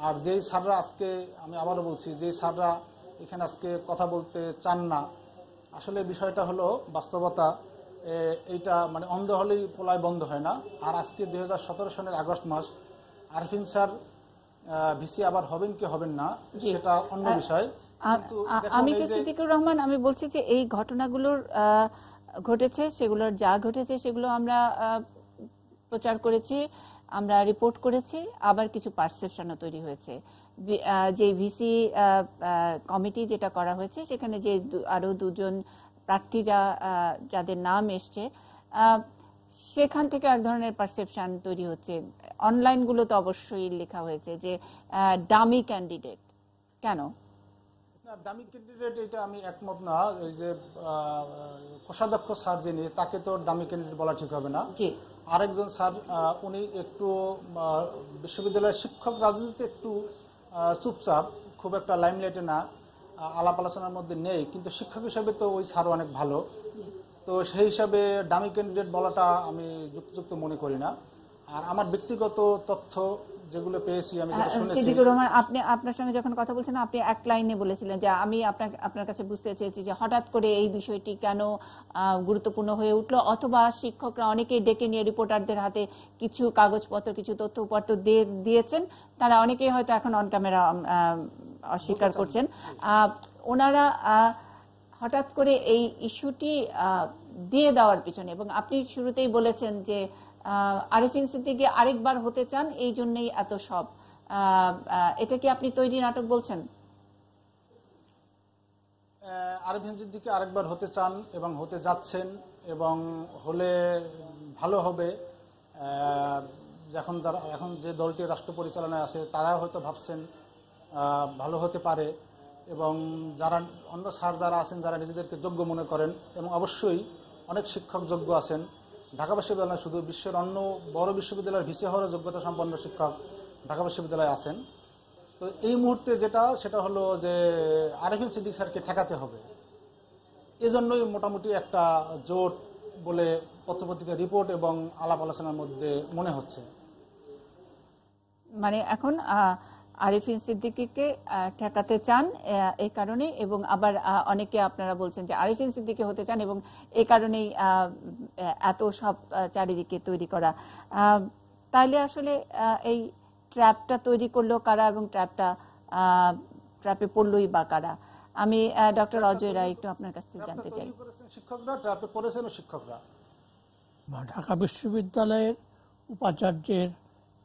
আর যেই স্যাররা আজকে, আমি আবারও বলছি, যেই স্যাররা এখানে আজকে কথা বলতে চান না, আসলে বিষয়টা হলো বাস্তবতা। এইটা মানে অন্ধ হলেই পোলায় বন্ধ হয় না। আর আজকে 2017 সনের আগস্ট মাস, আরফিন স্যার ভিসি আবার হবেন কি হবেন না সেটা অন্য বিষয়। আমি সিদ্দিকুর রহমান, আমি বলছি যে এই ঘটনাগুলোর ঘটেছে, সেগুলোর যা ঘটেছে সেগুলো আমরা প্রচার করেছি, আমরা রিপোর্ট করেছি, আবার কিছু পারসেপশনও তৈরি হয়েছে। যে ভিসি কমিটি যেটা করা হয়েছে সেখানে যে আরো দুজন প্রার্থী যাদের নাম এসছে, সেখান থেকে এক ধরনের পারসেপশন তৈরি হচ্ছে। অনলাইনগুলো তো অবশ্যই লেখা হয়েছে যে ডামি ক্যান্ডিডেট। কেন ডামি ক্যান্ডিডেট? এটা আমি একমত না। এই যে কোষাধ্যক্ষ স্যার যিনি, তাকে তো ডামি ক্যান্ডিডেট বলা ঠিক হবে না। আরেকজন স্যার, উনি একটু বিশ্ববিদ্যালয়ের শিক্ষক রাজনীতিতে একটু চুপচাপ, খুব একটা লাইমলাইটে না, আলাপ আলোচনার মধ্যে নেই, কিন্তু শিক্ষক হিসাবে তো ওই স্যারও অনেক ভালো। তো সেই হিসাবে ডামি ক্যান্ডিডেট বলাটা আমি যুক্তিযুক্ত মনে করি না। আর আমার ব্যক্তিগত তথ্য যেগুলো পেয়েছি, আমি যেটা শুনেছি। সিদ্দিকুর রহমান, আপনি আপনার সঙ্গে যখন কথা বলছেন আপনি এক লাইনে বলেছিলেন যে আমি আপনার কাছে বুঝতে চেয়েছি যে হঠাৎ করে এই বিষয়টি কেন গুরুত্বপূর্ণ হয়ে উঠলো, অথবা শিক্ষকরা অনেকেই ডেকে নিয়ে রিপোর্টারদের হাতে কিছু কাগজপত্র, কিছু তথ্য উপাত্ত দিয়েছেন, তারা অনেকেই হয়তো এখন অন ক্যামেরা অস্বীকার করছেন। ওনারা হঠাৎ করে এই ইস্যুটি দিয়ে দেওয়ার পিছনে, এবং আপনি শুরুতেই বলেছেন যে আরিফিন সিদ্দিকী আরেকবার হতে চান, এই জন্যই এত সব, এটা কি আপনি তৈরি নাটক বলছেন? আরিফিন সিদ্দিকী আরেকবার হতে চান এবং হতে যাচ্ছেন, এবং হলে ভালো হবে। এখন যে দলটি রাষ্ট্র পরিচালনায় আছে তারা হয়তো ভাবছেন ভালো হতে পারে, এবং যারা অন্য স্যার যারা আছেন, যারা নিজেদেরকে যোগ্য মনে করেন, এবং অবশ্যই অনেক শিক্ষক যোগ্য আছেন ঢাকা বিশ্ববিদ্যালয়, শুধু বিশ্বের অন্য বড় বিশ্ববিদ্যালয়ের ভিসি হওয়ার যোগ্যতা সম্পন্ন শিক্ষক ঢাকা বিশ্ববিদ্যালয়ে আছেন। তো এই মুহূর্তে সেটা হলো যে আরিফিন সিদ্দিক স্যারকে ঠেকাতে হবে। এজন্যই মোটামুটি একটা জোট বলে পত্রপত্রিকার রিপোর্ট এবং আলাপ আলোচনার মধ্যে মনে হচ্ছে। মানে এখন আরিফিন সিদ্দিকীকে ঠেকাতে চান এই কারণে, এবং আবার অনেকে আপনারা বলছেন যে আরিফিন সিদ্দিকী হতে চান, এবং এই কারণেই এত সব চারিদিকে তৈরি করা। তাইলে আসলে এই ট্র্যাপটা তৈরি করলো কারা, এবং ট্র্যাপে পড়লোই বা কারা? আমি ডক্টর অজয় রায় একটু আপনার কাছ থেকে জানতে চাই। শিক্ষকরা ট্র্যাপে পড়েছেন, শিক্ষকরা। ঢাকা বিশ্ববিদ্যালয়ের উপাচার্যের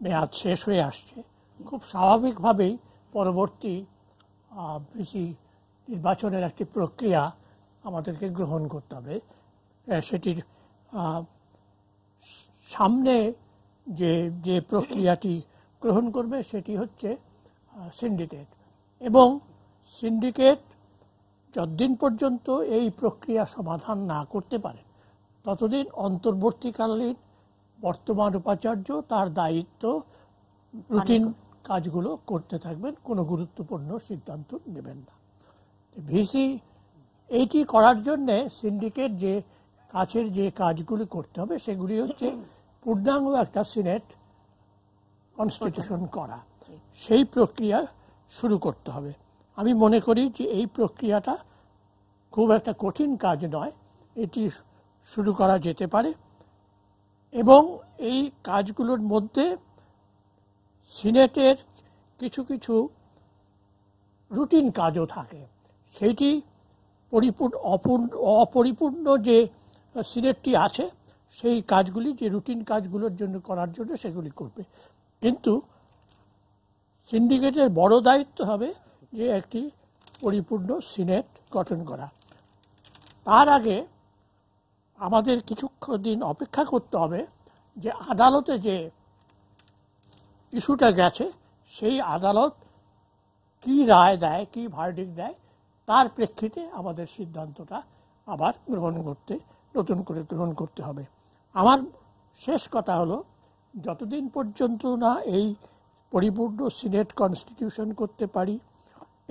মেয়াদ শেষ হয়ে আসছে, খুব স্বাভাবিকভাবেই পরবর্তী ভিসি নির্বাচনের একটি প্রক্রিয়া আমাদেরকে গ্রহণ করতে হবে। সেটির সামনে যে প্রক্রিয়াটি গ্রহণ করবে সেটি হচ্ছে সিন্ডিকেট, এবং সিন্ডিকেট যতদিন পর্যন্ত এই প্রক্রিয়া সমাধান না করতে পারে ততদিন অন্তর্বর্তীকালীন বর্তমান উপাচার্য তার দায়িত্ব রুটিন কাজগুলো করতে থাকবেন, কোনো গুরুত্বপূর্ণ সিদ্ধান্ত নেবেন না। ভিসি এইটি করার জন্যে সিন্ডিকেট যে কাজগুলি করতে হবে সেগুলি হচ্ছে পূর্ণাঙ্গ একটা সিনেট কনস্টিটিউশন করা, সেই প্রক্রিয়া শুরু করতে হবে। আমি মনে করি যে এই প্রক্রিয়াটা খুব একটা কঠিন কাজ নয়, এটি শুরু করা যেতে পারে, এবং এই কাজগুলোর মধ্যে সিনেটের কিছু রুটিন কাজও থাকে। সেইটি অপরিপূর্ণ যে সিনেটটি আছে সেই কাজগুলি, যে রুটিন কাজগুলোর জন্য করার জন্য সেগুলি করবে, কিন্তু সিন্ডিকেটের বড় দায়িত্ব হবে যে একটি পরিপূর্ণ সিনেট গঠন করা। তার আগে আমাদের কিছুদিন অপেক্ষা করতে হবে যে আদালতে যে ইস্যুটা গেছে সেই আদালত কি রায় দেয়, কি ভার্ডিক্ট দেয়, তার প্রেক্ষিতে আমাদের সিদ্ধান্তটা আবার নতুন করে গ্রহণ করতে হবে। আমার শেষ কথা হলো, যতদিন পর্যন্ত না এই পরিপূর্ণ সিনেট কনস্টিটিউশন করতে পারি,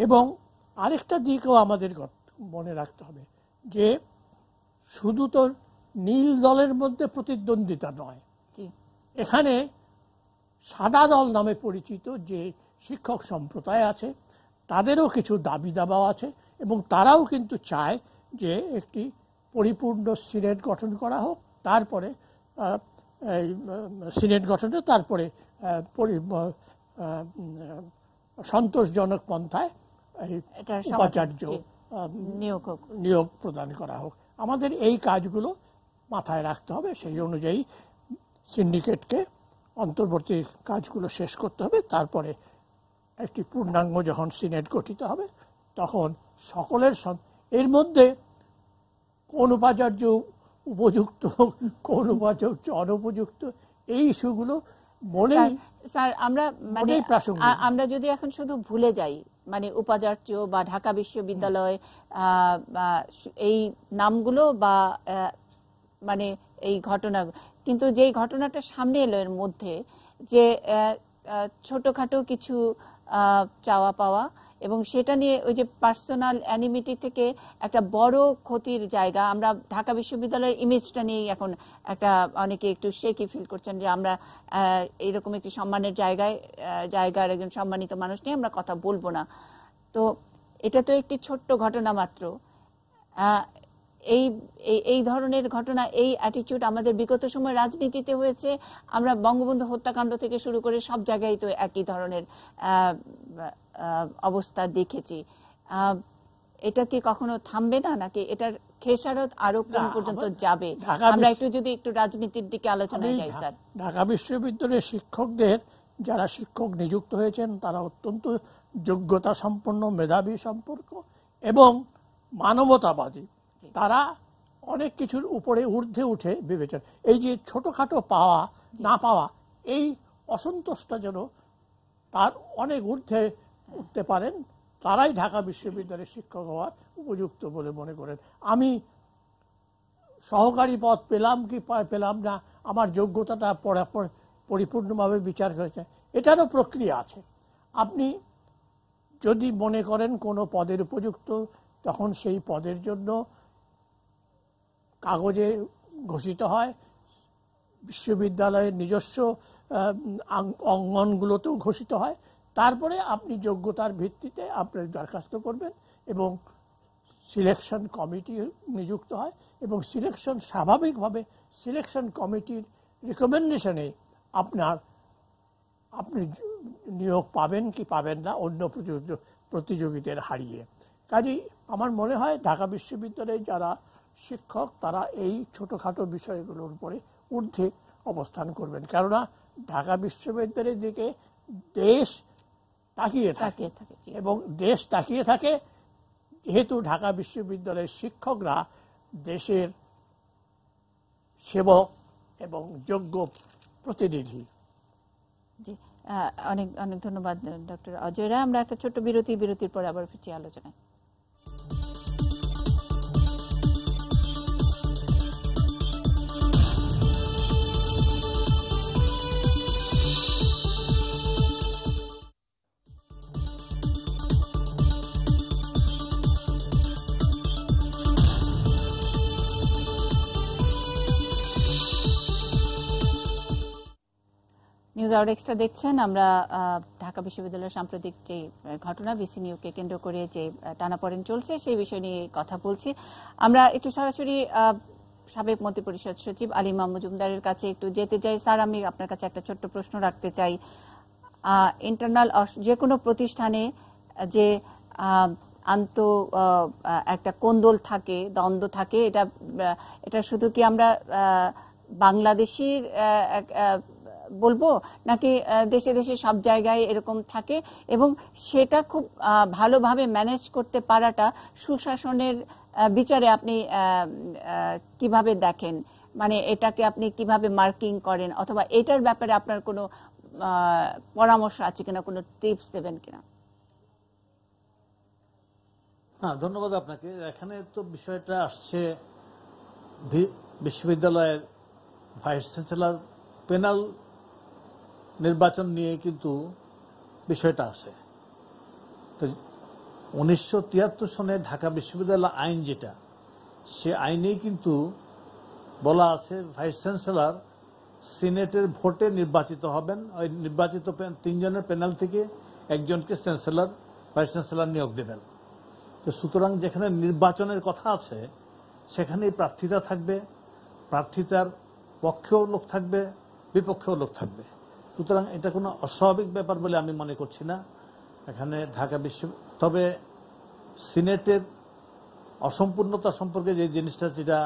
এবং আরেকটা দিকও আমাদের মনে রাখতে হবে যে শুধু তো নীল দলের মধ্যে প্রতিদ্বন্দ্বিতা নয়, এখানে সাদা দল নামে পরিচিত যে শিক্ষক সম্প্রদায় আছে তাদেরও কিছু দাবি দাবাও আছে, এবং তারাও কিন্তু চায় যে একটি পরিপূর্ণ সিনেট গঠন করা হোক, তারপরে সিনেট গঠনে তারপরে সন্তোষজনক পন্থায় উপাচার্য নিয়োগ প্রদান করা হোক। আমাদের এই কাজগুলো মাথায় রাখতে হবে, সেই অনুযায়ী সিন্ডিকেটকে অন্তর্বর্তী কাজগুলো শেষ করতে হবে, তারপরে একটি পূর্ণাঙ্গ যখন সিনেট গঠিত হবে তখন সকলের এর মধ্যে কোন উপাচার্য উপযুক্ত, কোন উপাচার্য অনুপযুক্ত, এই ইস্যুগুলো স্যার আমরা যদি এখন শুধু ভুলে যাই, মানে উপাচার্য বা ঢাকা বিশ্ববিদ্যালয় এই নামগুলো বা মানে এই ঘটনা, কিন্তু যেই ঘটনাটা সামনে এলো এর মধ্যে যে ছোটখাটো কিছু চাওয়া পাওয়া, এবং সেটা নিয়ে ওই যে পার্সোনাল অ্যানিমিটি থেকে একটা বড় ক্ষতির জায়গা, আমরা ঢাকা বিশ্ববিদ্যালয়ের ইমেজটা নিয়ে এখন একটা অনেকে একটু শেকি ফিল করছেন যে আমরা এইরকম একটি সম্মানের জায়গার একজন সম্মানিত মানুষ নিয়ে আমরা কথা বলবো না। তো এটা তো একটি ছোট্ট ঘটনা মাত্র। এই ধরনের ঘটনা, এই অ্যাটিটিউড আমাদের বিগত সময় রাজনীতিতে হয়েছে। আমরা বঙ্গবন্ধু হত্যাকাণ্ড থেকে শুরু করে সব জায়গায় তো একই ধরনের অবস্থা দেখেছি। এটা কি কখনো থামবে না, নাকি এটার খেসারত আরো কোন পর্যন্ত যাবে? আমরা একটু রাজনীতির দিকে আলোচনায় যাই স্যার। ঢাকা বিশ্ববিদ্যালয়ের শিক্ষকদের, যারা শিক্ষক নিযুক্ত হয়েছেন তারা অত্যন্ত যোগ্যতা সম্পন্ন, মেধাবী সম্পর্ক এবং মানবতাবাদী। তারা অনেক কিছুর উপরে ঊর্ধ্বে উঠে বিবেচনা, এই যে ছোটখাটো পাওয়া না পাওয়া, এই অসন্তোষটা যেন তার অনেক ঊর্ধ্বে উঠতে পারেন, তারাই ঢাকা বিশ্ববিদ্যালয়ের শিক্ষক হওয়ার উপযুক্ত বলে মনে করেন। আমি সহকারী পদ পেলাম কি পেলাম না, আমার যোগ্যতাটা পরিপূর্ণভাবে বিচার হয়েছে, এটারও প্রক্রিয়া আছে। আপনি যদি মনে করেন কোনো পদের উপযুক্ত, তখন সেই পদের জন্য কাগজে ঘোষিত হয়, বিশ্ববিদ্যালয়ের নিজস্ব অঙ্গনগুলোতেও ঘোষিত হয়, তারপরে আপনি যোগ্যতার ভিত্তিতে আপনার দরখাস্ত করবেন এবং সিলেকশন কমিটি নিযুক্ত হয়, এবং সিলেকশন স্বাভাবিকভাবে সিলেকশন কমিটির রিকমেন্ডেশনে আপনি নিয়োগ পাবেন কি পাবেন না অন্য প্রতিযোগীদের হারিয়ে। কাজেই আমার মনে হয় ঢাকা বিশ্ববিদ্যালয়ে যারা শিক্ষক তারা এই ছোটোখাটো বিষয়গুলোর উপরে ঊর্ধ্বে অবস্থান করবেন, কেননা ঢাকা বিশ্ববিদ্যালয়ের দিকে দেশ তাকিয়ে থাকে, এবং দেশ তাকিয়ে থাকে যেহেতু ঢাকা বিশ্ববিদ্যালয়ের শিক্ষকরা দেশের সেবক এবং যোগ্য প্রতিনিধি। জি, অনেক অনেক ধন্যবাদ ডক্টর অজয় রায়। আমরা একটা ছোট্ট বিরতির পর আবার ফিরছি আলোচনায়। নিউজ আওয়ার এক্সট্রা দেখছেন। আমরা ঢাকা বিশ্ববিদ্যালয়ের সাম্প্রতিক যে ঘটনা ভিসি নিয়োগকে কেন্দ্র করে যে টানাপোড়েন চলছে সেই বিষয় নিয়ে কথা বলছি। আমরা একটু সরাসরি সাবেক মন্ত্রিপরিষদ সচিব আলিমা মজুমদারের কাছে একটু যেতে চাই। স্যার, আমি আপনার কাছে একটা ছোট্ট প্রশ্ন রাখতে চাই। ইন্টারনাল যে কোনো প্রতিষ্ঠানে যে একটা কোন্দল থাকে, দ্বন্দ্ব থাকে, এটা শুধু কি আমরা বাংলাদেশির বলবো, নাকি দেশে দেশে সব জায়গায় এরকম থাকে, এবং সেটা খুব ভালোভাবে ম্যানেজ করতে পারাটা সুশাসনের বিচারে আপনি কিভাবে দেখেন? মানে এটাকে আপনি কিভাবে মার্কিং করেন, অথবা এটার ব্যাপারে আপনার কোনো পরামর্শ আছে কিনা, কোনো টিপস দেবেন কিনা? হ্যাঁ, ধন্যবাদ আপনাকে। এখানে তো বিষয়টা আসছে বিশ্ববিদ্যালয়ের ভাইস চ্যান্সেলর প্যানেল নির্বাচন নিয়ে কিন্তু বিষয়টা আসে। তো 1973 সনে ঢাকা বিশ্ববিদ্যালয় আইন যেটা, সে আইনেই কিন্তু বলা আছে ভাইস চ্যান্সেলর সিনেটের ভোটে নির্বাচিত হবেন। ওই নির্বাচিত 3 জনের প্যানেল থেকে একজনকে চ্যান্সেলর ভাইস চ্যান্সেলর নিয়োগ দেবেন। তো সুতরাং যেখানে নির্বাচনের কথা আছে সেখানেই প্রার্থিতা থাকবে, প্রার্থিতার পক্ষেও লোক থাকবে, বিপক্ষেও লোক থাকবে। সুতরাং এটা কোনো অস্বাভাবিক ব্যাপার বলে আমি মনে করছি না। এখানে ঢাকা তবে সিনেটের অসম্পূর্ণতা সম্পর্কে যে জিনিসটা, যেটা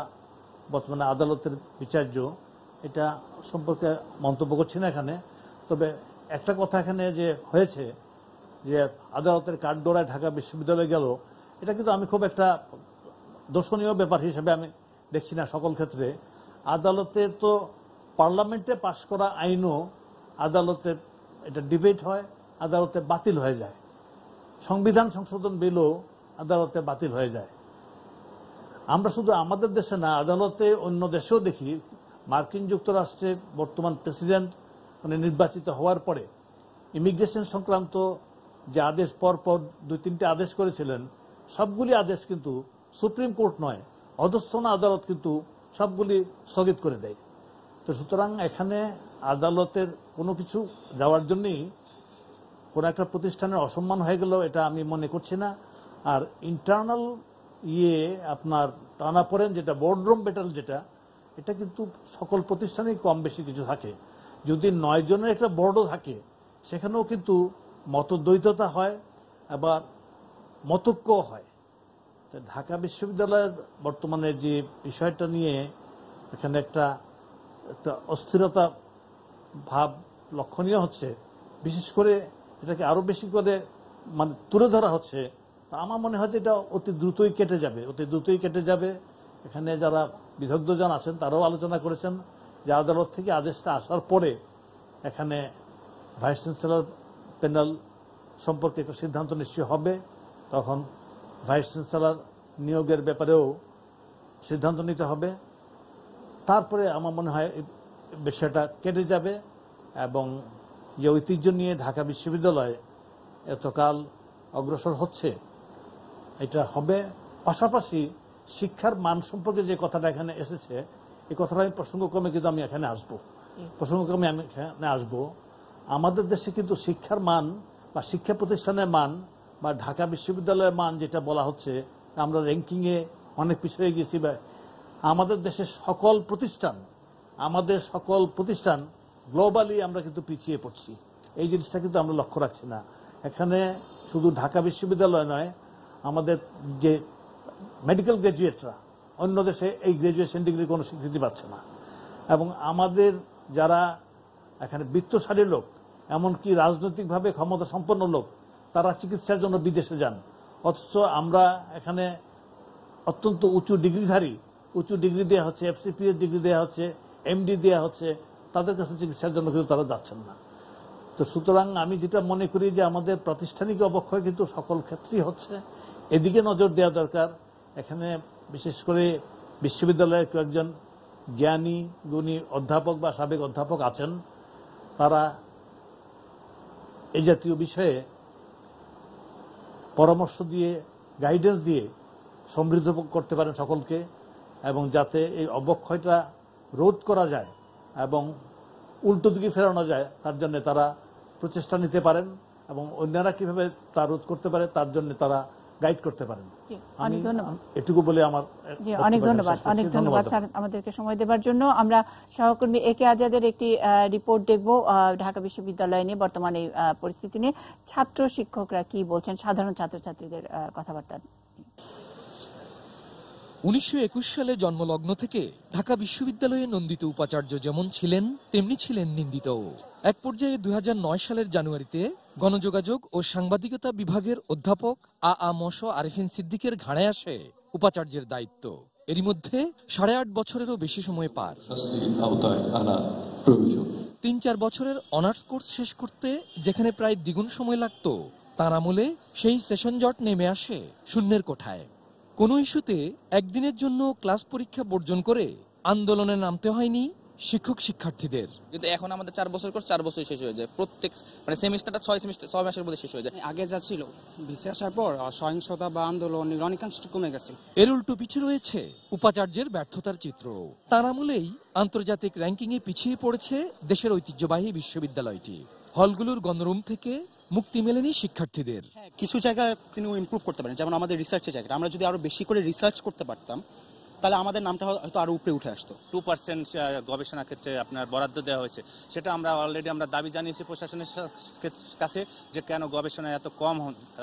বর্তমানে আদালতের বিচার্য, এটা সম্পর্কে মন্তব্য করছি না এখানে। তবে একটা কথা এখানে যে হয়েছে যে আদালতের কাঠগড়ায় ঢাকা বিশ্ববিদ্যালয় গেল, এটা কিন্তু আমি খুব একটা দর্শনীয় ব্যাপার হিসেবে আমি দেখছি না সকল ক্ষেত্রে। আদালতে তো পার্লামেন্টে পাশ করা আইনও আদালতে এটা ডিবেট হয়, আদালতে বাতিল হয়ে যায়। সংবিধান সংশোধন বিলও আদালতে বাতিল হয়ে যায়। আমরা শুধু আমাদের দেশে না, আদালতে অন্য দেশেও দেখি। মার্কিন যুক্তরাষ্ট্রে বর্তমান প্রেসিডেন্ট নির্বাচিত হওয়ার পরে ইমিগ্রেশন সংক্রান্ত যে আদেশ পরপর 2-3টে আদেশ করেছিলেন, সবগুলি আদেশ কিন্তু সুপ্রিম কোর্ট নয়, অধস্তন আদালত কিন্তু সবগুলি স্থগিত করে দেয়। তো সুতরাং এখানে আদালতের কোনো কিছু যাওয়ার জন্যই কোনো একটা প্রতিষ্ঠানের অসম্মান হয়ে গেল, এটা আমি মনে করছি না। আর ইন্টারনাল আপনার টানাপোড়েন যেটা, বোর্ডরুম ব্যাটল যেটা, এটা কিন্তু সকল প্রতিষ্ঠানেই কম বেশি কিছু থাকে। যদি 9 জনের একটা বোর্ডও থাকে, সেখানেও কিন্তু মতদ্বৈততা হয়, আবার মতৈক্যও হয়। ঢাকা বিশ্ববিদ্যালয়ের বর্তমানে যে বিষয়টা নিয়ে এখানে একটা অস্থিরতা ভাব লক্ষণীয় হচ্ছে, বিশেষ করে এটাকে আরো বেশি করে মানে তুলে ধরা হচ্ছে। আমার মনে হয় যে এটা অতি দ্রুতই কেটে যাবে, অতি দ্রুতই কেটে যাবে। এখানে যারা বিদগ্ধজন আছেন তারাও আলোচনা করেছেন যে আদালত থেকে আদেশটা আসার পরে এখানে ভাইস চ্যান্সেলর প্যানেল সম্পর্কে একটা সিদ্ধান্ত নিশ্চয় হবে। তখন ভাইস চ্যান্সেলর নিয়োগের ব্যাপারেও সিদ্ধান্ত নিতে হবে। তারপরে আমার মনে হয় বিষয়টা কেটে যাবে এবং যে ঐতিহ্য নিয়ে ঢাকা বিশ্ববিদ্যালয় এতকাল অগ্রসর হচ্ছে, এটা হবে। পাশাপাশি শিক্ষার মান সম্পর্কে যে কথাটা এখানে এসেছে, এই কথাটা আমি প্রসঙ্গক্রমে কিন্তু আমি এখানে আসবো, প্রসঙ্গক্রমে আমি এখানে আসবো। আমাদের দেশে কিন্তু শিক্ষার মান বা শিক্ষা প্রতিষ্ঠানের মান বা ঢাকা বিশ্ববিদ্যালয়ের মান যেটা বলা হচ্ছে, আমরা র্যাঙ্কিংয়ে অনেক পিছিয়ে গেছি। বা আমাদের দেশের সকল প্রতিষ্ঠান গ্লোবালি আমরা কিন্তু পিছিয়ে পড়ছি। এই জিনিসটা কিন্তু আমরা লক্ষ্য রাখছি না। এখানে শুধু ঢাকা বিশ্ববিদ্যালয় নয়, আমাদের যে মেডিকেল গ্র্যাজুয়েটরা অন্য দেশে এই গ্র্যাজুয়েশন ডিগ্রি কোনো স্বীকৃতি পাচ্ছে না। এবং আমাদের যারা এখানে বিত্তশালী লোক, এমনকি রাজনৈতিকভাবে ক্ষমতা সম্পন্ন লোক, তারা চিকিৎসার জন্য বিদেশে যান। অথচ আমরা এখানে অত্যন্ত উঁচু ডিগ্রি দেওয়া হচ্ছে, FCPS ডিগ্রি দেওয়া হচ্ছে, MD দেওয়া হচ্ছে, তাদের কাছে চিকিৎসার জন্য কিন্তু তারা যাচ্ছেন না। তো সুতরাং আমি যেটা মনে করি যে আমাদের প্রাতিষ্ঠানিক অবক্ষয় কিন্তু সকল ক্ষেত্রেই হচ্ছে, এদিকে নজর দেওয়া দরকার। এখানে বিশেষ করে বিশ্ববিদ্যালয়ের কয়েকজন জ্ঞানী গুণী অধ্যাপক বা সাবেক অধ্যাপক আছেন, তারা এই জাতীয় বিষয়ে পরামর্শ দিয়ে, গাইডেন্স দিয়ে সমৃদ্ধ করতে পারেন সকলকে, এবং যাতে এই অবক্ষয়টা রোধ করা যায় এবং উল্টো দিকে ফেরানো যায়, তার জন্য তারা প্রচেষ্টা নিতে পারেন এবং অন্যরা কিভাবে তা রোধ করতে পারে তার জন্য তারা গাইড করতে পারেন। অনেক ধন্যবাদ। এটুকু বলে আমার অনেক ধন্যবাদ স্যার আমাদেরকে সময় দেওয়ার জন্য। আমরা সহকর্মী AK আজাদের একটি রিপোর্ট দেখব ঢাকা বিশ্ববিদ্যালয় নিয়ে, বর্তমানে পরিস্থিতি নিয়ে। ছাত্র শিক্ষকরা কি বলছেন, সাধারণ ছাত্রছাত্রীদের কথাবার্তা। 1921 সালে জন্মলগ্ন থেকে ঢাকা বিশ্ববিদ্যালয়ে নন্দিত উপাচার্য যেমন ছিলেন, তেমনি ছিলেন নিন্দিতও। এক পর্যায়ে 2009 সালের জানুয়ারিতে গণযোগাযোগ ও সাংবাদিকতা বিভাগের অধ্যাপক আ.ম.স. আরিফিন সিদ্দিকের ঘাড়ে আসে উপাচার্যের দায়িত্ব। এরই মধ্যে 8.5 বছরেরও বেশি সময় পার। 3-4 বছরের অনার্স কোর্স শেষ করতে যেখানে প্রায় দ্বিগুণ সময় লাগতো, তার আমলে সেই সেশন জট নেমে আসে শূন্যের কোঠায়। কোনো ইস্যুতে একদিনের জন্য ক্লাস পরীক্ষা বর্জন করে আন্দোলনে নামতে হয়নি শিক্ষক শিক্ষার্থীদের। কিন্তু এখন আমাদের 4 বছর কোর্স 4 বছরই শেষ হয়ে যায়, প্রত্যেক মানে সেমিস্টারটা 6 মাসের মধ্যে শেষ হয়ে যায়। আগে যা ছিল ভিসি আসার পর সহিংসতা বা আন্দোলন অনেকাংশ কমে গেছে। এর উল্টো পিছে রয়েছে উপাচার্যের ব্যর্থতার চিত্র। তার আমলেই আন্তর্জাতিক র্যাঙ্কিংয়ে পিছিয়ে পড়েছে দেশের ঐতিহ্যবাহী বিশ্ববিদ্যালয়টি। হলগুলোর গণরুম থেকে মুক্তি মেলেনি শিক্ষার্থীদের। কিছু জায়গায় তিনি ইমপ্রুভ করতে পারেন, যেমন আমাদের রিসার্চের জায়গাটা আমরা যদি আরো বেশি করে রিসার্চ করতে পারতাম তাহলে আমাদের নামটা হয়তো আরো উপরে উঠে আসতো। 2% গবেষণা ক্ষেত্রে আপনার বরাদ্দ দেওয়া হয়েছে, সেটা আমরা অলরেডি দাবি জানিয়েছি প্রশাসনের কাছে যে কেন গবেষণায় এত কম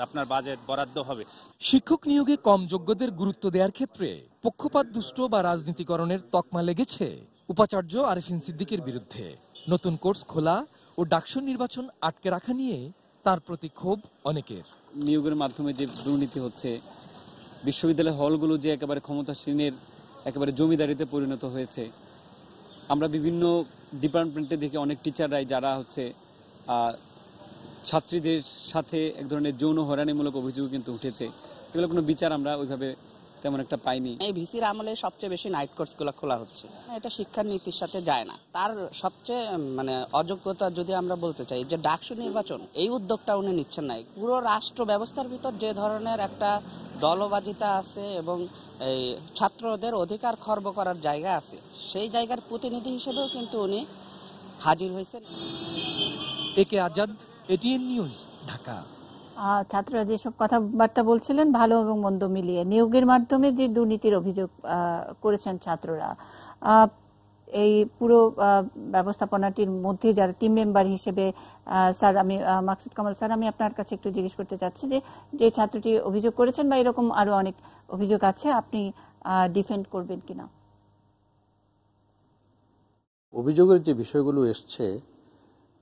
আপনার বাজেট বরাদ্দ হবে। শিক্ষক নিয়োগে কম যোগ্যদের গুরুত্ব দেওয়ার ক্ষেত্রে পক্ষপাত দুষ্ট বা রাজনীতিকরণের তকমা লেগেছে উপাচার্য আরিফিন সিদ্দিকের বিরুদ্ধে। নতুন কোর্স খোলা ও ডাকসু নির্বাচন আটকে রাখা নিয়ে তার প্রতি ক্ষোভ অনেকের। নিয়োগের মাধ্যমে যে দুর্নীতি হচ্ছে, বিশ্ববিদ্যালয় হলগুলো যে একেবারে ক্ষমতাসীনের একেবারে জমিদারিতে পরিণত হয়েছে, আমরা বিভিন্ন ডিপার্টমেন্টে দেখি অনেক টিচাররাই যারা হচ্ছে ছাত্রীদের সাথে এক ধরনের যৌন হয়রানিমূলক অভিযোগ কিন্তু উঠেছে। এগুলো কোনো বিচার আমরা ওইভাবে তেমন একটা পাইনি। এই ভিসির আমলে সবচেয়ে বেশি নাইট কোর্সগুলো খোলা হচ্ছে, এটা শিক্ষার নীতির সাথে যায় না। তার সবচেয়ে অযোগ্যতা যদি আমরা বলতে চাই যে ডাকসু নির্বাচন, এই উদ্যোগটা উনি নিচ্ছেন না। পুরো রাষ্ট্র ব্যবস্থার ভিতর যে ধরনের একটা দলবাজিতা আছে এবং এই ছাত্রদের অধিকার খর্ব করার জায়গা আছে, সেই জায়গার প্রতিনিধি হিসেবেও কিন্তু উনি হাজির হয়েছেন। একে আজাদ, এটিএন নিউজ, ঢাকা। ছাত্ররা যেসব কথাবার্তা বলছিলেন ভালো এবং মন্দ মিলিয়ে, নিয়োগের মাধ্যমে যে দুর্নীতির অভিযোগ করেছেন ছাত্ররা, এই পুরো ব্যবস্থাপনাটির মধ্যে যারা টিম মেম্বার হিসেবে, স্যার আমি মাকসুদ কামাল স্যার, আমি আপনার কাছে একটু জিজ্ঞেস করতে চাচ্ছি যে ছাত্রটি অভিযোগ করেছেন বা এরকম আরো অনেক অভিযোগ আছে, আপনি ডিফেন্ড করবেন কিনা? অভিযোগের যে বিষয়গুলো এসছে,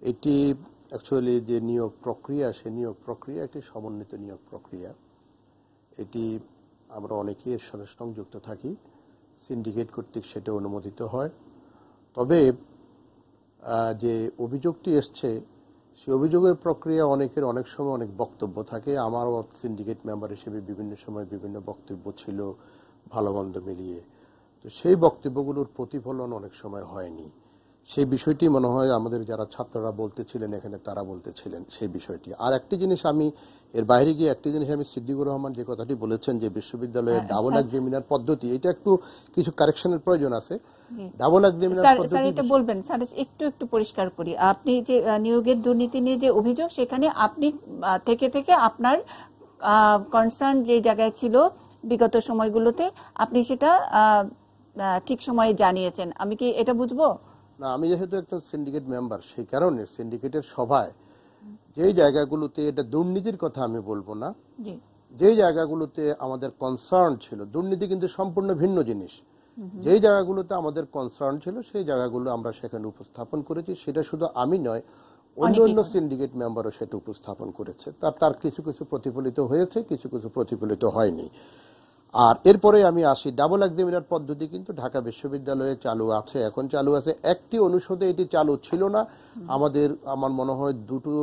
এটি অ্যাকচুয়ালি যে নিয়োগ প্রক্রিয়া, সে নিয়োগ প্রক্রিয়া একটি সমন্বিত নিয়োগ প্রক্রিয়া। এটি আমরা অনেকেই এর সাথে সংযুক্ত থাকি, সিন্ডিকেট কর্তৃক সেটা অনুমোদিত হয়। তবে যে অভিযোগটি এসছে, সে অভিযোগের প্রক্রিয়া অনেকের অনেক সময় অনেক বক্তব্য থাকে। আমারও সিন্ডিকেট মেম্বার হিসেবে বিভিন্ন সময় বিভিন্ন বক্তব্য ছিল ভালো মন্দ মিলিয়ে, তো সেই বক্তব্যগুলোর প্রতিফলন অনেক সময় হয়নি। সেই বিষয়টি মনে হয় আমাদের যারা ছাত্ররা বলতেছিলেন এখানে, তারা বলতেছিলেন সেই বিষয়টি। আর একটি জিনিস আমি এর বাইরে গিয়ে একটি জিনিস আমি সিদ্দিকুর রহমান যে কথাটি বলেছেন যে বিশ্ববিদ্যালয়ের ডাবল এক্সামিনার পদ্ধতি, এটা একটু কিছু কারেকশনের প্রয়োজন আছে। ডাবল এক্সামিনার পদ্ধতি এটা বলবেন স্যার, একটু পরিষ্কার করি। আপনি যে নিয়োগের দুর্নীতি নিয়ে যে অভিযোগ, সেখানে আপনি থেকে আপনার কনসার্ন যে জায়গায় ছিল বিগত সময়গুলোতে, আপনি সেটা ঠিক সময়ে জানিয়েছেন, আমি কি এটা বুঝবো? না, আমি যেহেতু একজন সিন্ডিকেট মেম্বার, সেই কারণে সিন্ডিকেটের সভায় যেই জায়গাগুলোতে, এটা দুর্নীতির কথা আমি বলবো না, যেই জায়গাগুলোতে আমাদের কনসার্ন ছিল, দুর্নীতি কিন্তু সম্পূর্ণ ভিন্ন জিনিস, যেই জায়গাগুলোতে আমাদের কনসার্ন ছিল সেই জায়গাগুলো আমরা সেখানে উপস্থাপন করেছি। সেটা শুধু আমি নয়, অন্য অন্য সিন্ডিকেট মেম্বারও সেটা উপস্থাপন করেছে। তার কিছু কিছু প্রতিফলিত হয়েছে, কিছু কিছু প্রতিফলিত হয়নি। আর এরপরে আমি আসি, ডাবল এক্সামিনার পদ্ধতি কিন্তু ঢাকা বিশ্ববিদ্যালয়ে চালু আছে, এখন চালু আছে। একটি অনুষদে এটি চালু ছিল না। আমার মনে হয় দুটো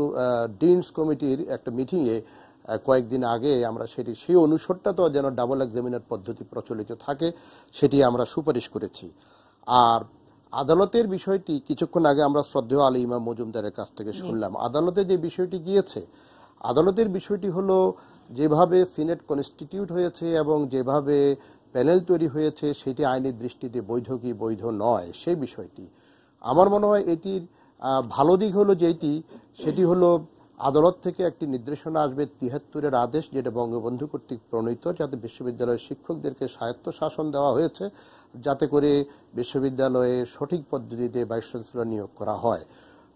ডিনস কমিটির একটা মিটিংয়ে কয়েকদিন আগে আমরা সেই অনুষদটা তো যেন ডাবল এক্সামিনার পদ্ধতি প্রচলিত থাকে, সেটি আমরা সুপারিশ করেছি। আর আদালতের বিষয়টি কিছুক্ষণ আগে আমরা শ্রদ্ধেয় আলী ইমাম মজুমদারের কাছ থেকে শুনলাম। আদালতে যে বিষয়টি গিয়েছে, আদালতের বিষয়টি হলো যেভাবে সিনেট কনস্টিটিউট হয়েছে এবং যেভাবে প্যানেল তৈরি হয়েছে, সেটি আইনের দৃষ্টিতে বৈধ কি বৈধ নয় সেই বিষয়টি। আমার মনে হয় এটির ভালো দিক হলো যেটি, সেটি হলো আদালত থেকে একটি নির্দেশনা আসবে ৭৩-এর আদেশ, যেটা বঙ্গবন্ধু কর্তৃক প্রণীত, যাতে বিশ্ববিদ্যালয়ের শিক্ষকদেরকে স্বায়ত্ত শাসন দেওয়া হয়েছে, যাতে করে বিশ্ববিদ্যালয়ে সঠিক পদ্ধতিতে ভাইস চ্যান্সেলর নিয়োগ করা হয়।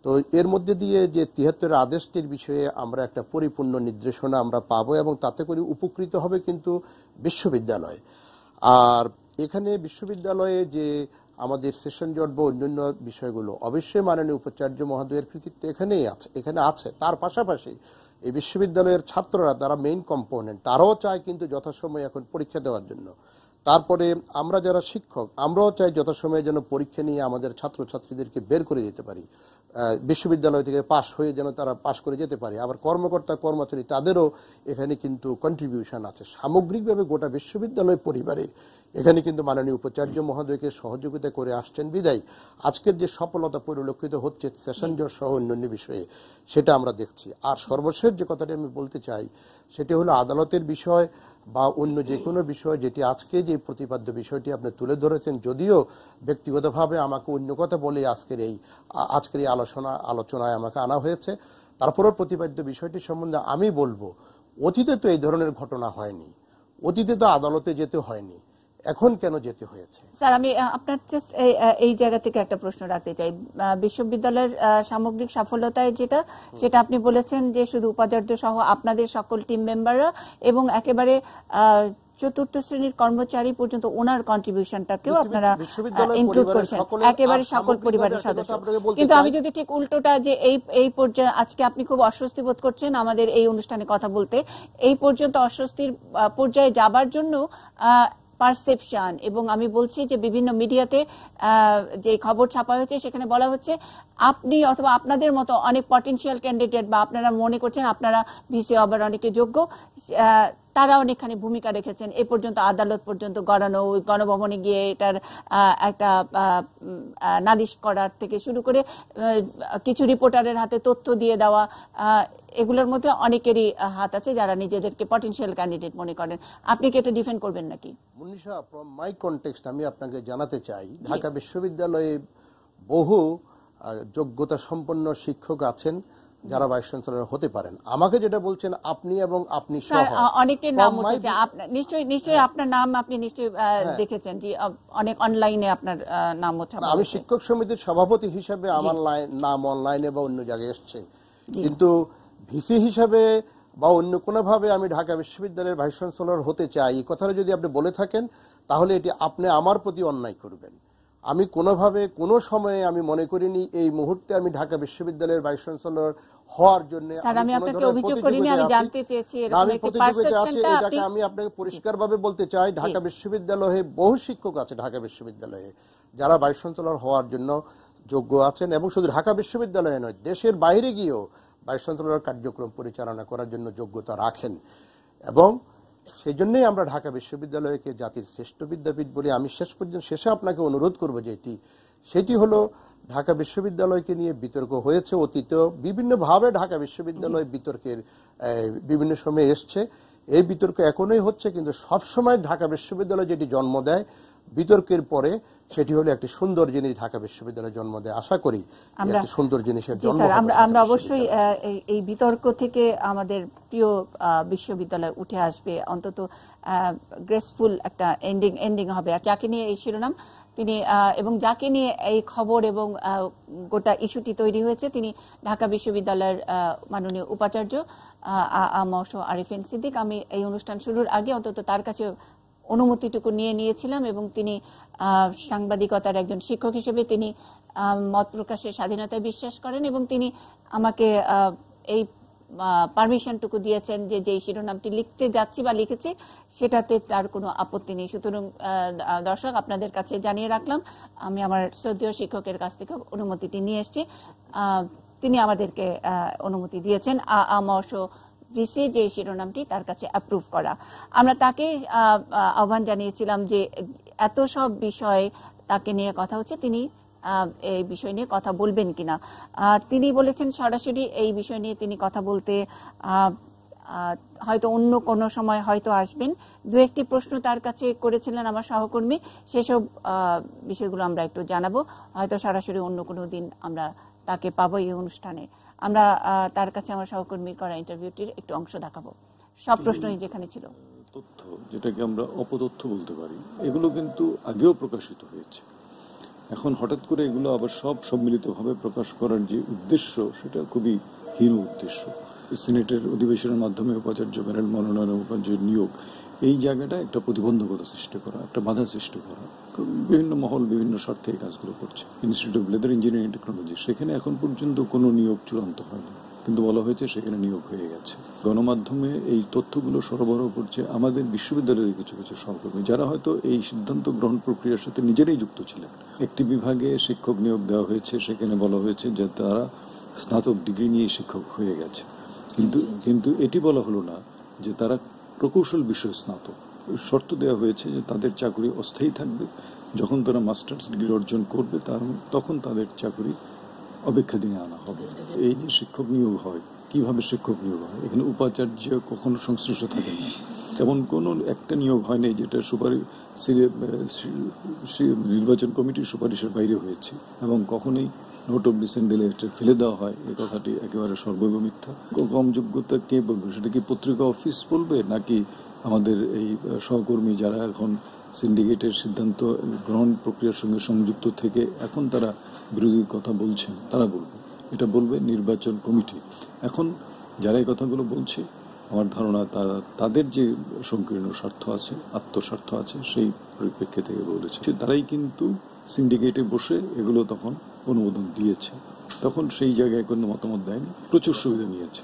তো এর মধ্যে দিয়ে যে ৭৩-এর আদেশটির বিষয়ে আমরা একটা পরিপূর্ণ নির্দেশনা আমরা পাবো এবং তাতে করে উপকৃত হবে কিন্তু বিশ্ববিদ্যালয়। আর এখানে বিশ্ববিদ্যালয়ে যে আমাদের সেশন জট বা অন্যান্য বিষয়গুলো, অবশ্যই মাননীয় উপাচার্য মহোদয়ের কৃতিত্ব এখানে আছে। তার পাশাপাশি এই বিশ্ববিদ্যালয়ের ছাত্ররা, তারা মেইন কম্পোনেন্ট, তারাও চায় কিন্তু যথাসময়ে এখন পরীক্ষা দেওয়ার জন্য। তারপরে আমরা যারা শিক্ষক আমরাও চাই যথাসময়ে যেন পরীক্ষা নিয়ে আমাদের ছাত্রছাত্রীদেরকে বের করে দিতে পারি, বিশ্ববিদ্যালয় থেকে পাশ হয়ে যেন তারা পাশ করে যেতে পারে। আবার কর্মকর্তা কর্মচারী তাদেরও এখানে কিন্তু কন্ট্রিবিউশন আছে। সামগ্রিকভাবে গোটা বিশ্ববিদ্যালয় পরিবারে এখানে কিন্তু মাননীয় উপাচার্য মহোদয়কে সহযোগিতা করে আসছেন বিদায় আজকের যে সফলতা পরিলক্ষিত হচ্ছে সেশন জট সহ অন্যান্য বিষয়ে সেটা আমরা দেখছি। আর সর্বশেষ যে কথাটি আমি বলতে চাই সেটি হলো আদালতের বিষয় বা অন্য যে কোনো বিষয়, যেটি আজকে যে প্রতিপাদ্য বিষয়টি আপনি তুলে ধরেছেন, যদিও ব্যক্তিগতভাবে আমাকে অন্য কথা বলে আজকের এই আলোচনায় আমাকে আনা হয়েছে, তারপরেও প্রতিপাদ্য বিষয়টি সম্বন্ধে আমি বলবো অতীতে তো এই ধরনের ঘটনা হয়নি, অতীতে তো আদালতে যেতে হয়নি, এখন কেন যেতে হয়েছে? স্যার, আমি আপনার জাস্ট এই জায়গা থেকে একটা প্রশ্ন রাখতে চাই। বিশ্ববিদ্যালয়ের সামগ্রিক সফলতায় সেটা আপনি বলেছেন যে শুধু উপাচার্য সহ আপনাদের সকল টিম মেম্বাররা এবং একেবারে চতুর্থ শ্রেণীর কর্মচারী পর্যন্ত ওনার কন্ট্রিবিউশনটাকেও আপনারা ইনক্লুড করেছেন, একেবারে সকল পরিবারের সদস্য। কিন্তু আমি যদি ঠিক উল্টোটা, যে এই পর্যায়ে আজকে আপনি খুব অস্বস্তি বোধ করছেন আমাদের এই অনুষ্ঠানে কথা বলতে, এই পর্যন্ত অস্বস্তির পর্যায়ে যাবার জন্য পারসেপশন, এবং আমি বলছি যে বিভিন্ন মিডিয়াতে যে খবর ছাপা হয়েছে সেখানে বলা হচ্ছে আপনি অথবা আপনাদের মতো অনেক পটেনশিয়াল ক্যান্ডিডেট বা আপনারা মনে করছেন আপনারা ভিসি হবার অনেকে যোগ্য, তারা অনেকখানি ভূমিকা রেখেছেন এ পর্যন্ত আদালত পর্যন্ত গড়ানো, গণভবনে গিয়ে এটার একটা নালিশ করার থেকে শুরু করে কিছু রিপোর্টারের হাতে তথ্য দিয়ে দেওয়া, এগুলোর মধ্যে অনেকেরই হাত আছে যারা নিজেদেরকে পটেনশিয়াল ক্যান্ডিডেট মনে করেন। আপনি কি এটা ডিফেন্ড করবেন নাকি? মুনিশা, ফ্রম মাই কনটেক্সট আমি আপনাকে জানাতে চাই ঢাকা বিশ্ববিদ্যালয়ে বহু যোগ্যতা সম্পন্ন শিক্ষক আছেন যারা ভাইস চ্যান্সেলর হতে পারেন। আমাকে যেটা বলছেন আপনি এবং আপনি সহ অনেকের নাম উঠেছে, নিশ্চয়ই আপনার নাম আপনি নিশ্চয়ই দেখেছেন, যে অনেক অনলাইনে আপনার নাম ওঠা। আমি শিক্ষক সমিতির সভাপতি হিসেবে আমার নাম অনলাইনে বা অন্য জায়গায় এসছে, কিন্তু ভিসি হিসেবে বা অন্য কোনোভাবে আমি ঢাকা বিশ্ববিদ্যালয়ের ভাইস চ্যান্সেলর হতে চাই এই কথাটা যদি আপনি বলে থাকেন তাহলে এটি আপনি আমার প্রতি অন্যায় করবেন। আমি কোনোভাবে কোনো সময়ে আমি মনে করিনি এই মুহূর্তে আমি ঢাকা বিশ্ববিদ্যালয়ের ভাইস চ্যান্সেলর হওয়ার জন্য আমি আপনাকে পরিষ্কারভাবে বলতে চাই ঢাকা বিশ্ববিদ্যালয়ে বহু শিক্ষক আছে ঢাকা বিশ্ববিদ্যালয়ে যারা ভাইস চ্যান্সেলর হওয়ার জন্য যোগ্য আছেন, এবং শুধু ঢাকা বিশ্ববিদ্যালয়ে নয় দেশের বাইরে গিয়েও ভাইস চ্যান্সেলর কার্যক্রম পরিচালনা করার জন্য যোগ্যতা রাখেন। এবং সেই জন্যই আমরা ঢাকা বিশ্ববিদ্যালয়কে জাতির শ্রেষ্ঠ বিদ্যাপীঠ বলে আমি শেষে আপনাকে অনুরোধ করবো সেটি হলো ঢাকা বিশ্ববিদ্যালয়কে নিয়ে বিতর্ক হয়েছে অতীতেও বিভিন্নভাবে ঢাকা বিশ্ববিদ্যালয় বিতর্কের বিভিন্ন সময় এসছে, এই বিতর্ক এখনই হচ্ছে, কিন্তু সবসময় ঢাকা বিশ্ববিদ্যালয় যেটি জন্ম দেয় বিতর্কের পরে সেটি হলো একটি সুন্দর জিনিস ঢাকা বিশ্ববিদ্যালয় জন্ম দেয়। আশা করি একটি সুন্দর জিনিসের জন্ম হবে। আমরা অবশ্যই এই বিতর্ক থেকে আমাদের প্রিয় বিশ্ববিদ্যালয় উঠে আসবে, অন্তত গ্রেসফুল একটা এন্ডিং হবে। আর যাকে নিয়ে এই শিরোনাম তিনি এবং যাকে নিয়ে এই খবর এবং গোটা ইস্যুটি তৈরি হয়েছে তিনি ঢাকা বিশ্ববিদ্যালয়ের মাননীয় উপাচার্য আরিফিন সিদ্দিক। আমি এই অনুষ্ঠান শুরুর আগে অন্তত তার কাছে অনুমতিটুকু নিয়েছিলাম, এবং তিনি সাংবাদিকতার একজন শিক্ষক হিসেবে তিনি মত প্রকাশের স্বাধীনতায় বিশ্বাস করেন, এবং তিনি আমাকে এই পারমিশনটুকু দিয়েছেন যে যেই শিরোনামটি লিখতে যাচ্ছি বা লিখেছি সেটাতে তার কোনো আপত্তি নেই। সুতরাং দর্শক, আপনাদের কাছে জানিয়ে রাখলাম আমি আমার শ্রদ্ধেয় শিক্ষকের কাছ থেকে অনুমতিটি নিয়ে এসেছি, তিনি আমাদেরকে অনুমতি দিয়েছেন ভিসি যে শিরোনামটি তার কাছে অ্যাপ্রুভ করা। আমরা তাকে আহ্বান জানিয়েছিলাম যে এত সব বিষয় তাকে নিয়ে কথা হচ্ছে, তিনি এই বিষয় নিয়ে কথা বলবেন কিনা। তিনি বলেছেন সরাসরি এই বিষয় নিয়ে তিনি কথা বলতে হয়তো অন্য কোনো সময় হয়তো আসবেন। দু একটি প্রশ্ন তার কাছে করেছিলেন আমার সহকর্মী, সেসব বিষয়গুলো আমরা একটু জানাবো, হয়তো সরাসরি অন্য কোনো দিন আমরা তাকে পাবো এই অনুষ্ঠানে। আমরা তার কাছে আমার সহকর্মীর করা ইন্টারভিউটির একটু অংশ দেখাবো, সব প্রশ্নই যেখানে ছিল। তথ্য যেটাকে আমরা অপতথ্য বলতে পারি, এগুলো কিন্তু আগেও প্রকাশিত হয়েছে, এখন হঠাৎ করে এগুলো আবার সব সম্মিলিতভাবে প্রকাশ করার যে উদ্দেশ্য সেটা খুবই হীন উদ্দেশ্য। সিনেটের অধিবেশনের মাধ্যমে উপাচার্য প্যানেল মনোনয়ন উপাচার্য নিয়োগ, এই জায়গাটা একটা প্রতিবন্ধকতা সৃষ্টি করা, একটা বাধা সৃষ্টি করা, বিভিন্ন মহল বিভিন্ন স্বার্থে এই কাজগুলো করছে। Institute of leather engineering technology, সেখানে এখন পর্যন্ত কোনো নিয়োগ চূড়ান্ত হয়নি, কিন্তু বলা হয়েছে সেখানে নিয়োগ হয়ে গেছে। গণমাধ্যমে এই তথ্যগুলো সরবরাহ করছে আমাদের বিশ্ববিদ্যালয়ের কিছু কিছু সহকর্মী, যারা হয়তো এই সিদ্ধান্ত গ্রহণ প্রক্রিয়ার সাথে নিজেরাই যুক্ত ছিলেন। একটি বিভাগে শিক্ষক নিয়োগ দেওয়া হয়েছে, সেখানে বলা হয়েছে যে তারা স্নাতক ডিগ্রি নিয়ে শিক্ষক হয়ে গেছে, কিন্তু এটি বলা হলো না যে তারা প্রকৌশল বিষয়ে স্নাতক। শর্ত দেওয়া হয়েছে যে তাদের চাকরি অস্থায়ী থাকবে, যখন তারা মাস্টার্স ডিগ্রি অর্জন করবে তখন তাদের চাকরি অপেক্ষা দিনে আনা হবে। এই যে শিক্ষক নিয়োগ হয়, কিভাবে শিক্ষক নিয়োগ হয়, এখানে উপাচার্য কখনো সংশ্লিষ্ট থাকেন না। তেমন কোনো একটা নিয়োগ হয়নি যেটা নির্বাচন কমিটির সুপারিশের বাইরে হয়েছে, এবং কখনোই নোট অফ ডিসেন্ট দিলে ফেলে দেওয়া হয়, এই কথাটি একেবারে সর্বৈব মিথ্যা। কম যোগ্যতা কে বলবে? সেটা কি পত্রিকা অফিস বলবে, নাকি আমাদের এই সহকর্মী যারা এখন সিন্ডিকেটের সিদ্ধান্ত গ্রহণ প্রক্রিয়ার সঙ্গে সংযুক্ত থেকে এখন তারা বিরোধীর কথা বলছেন, তারা বলবে? এটা বলবে নির্বাচন কমিটি। এখন যারা এই কথাগুলো বলছে, আমার ধারণা তাদের যে সংকীর্ণ স্বার্থ আছে, আত্মস্বার্থ আছে, সেই পরিপ্রেক্ষিতে থেকে বলেছে। তারাই কিন্তু সিন্ডিকেটে বসে এগুলো তখন অনুমোদন দিয়েছে, তখন সেই জায়গায় কোনো মতামত দেয়নি, প্রচুর সুবিধা নিয়েছে।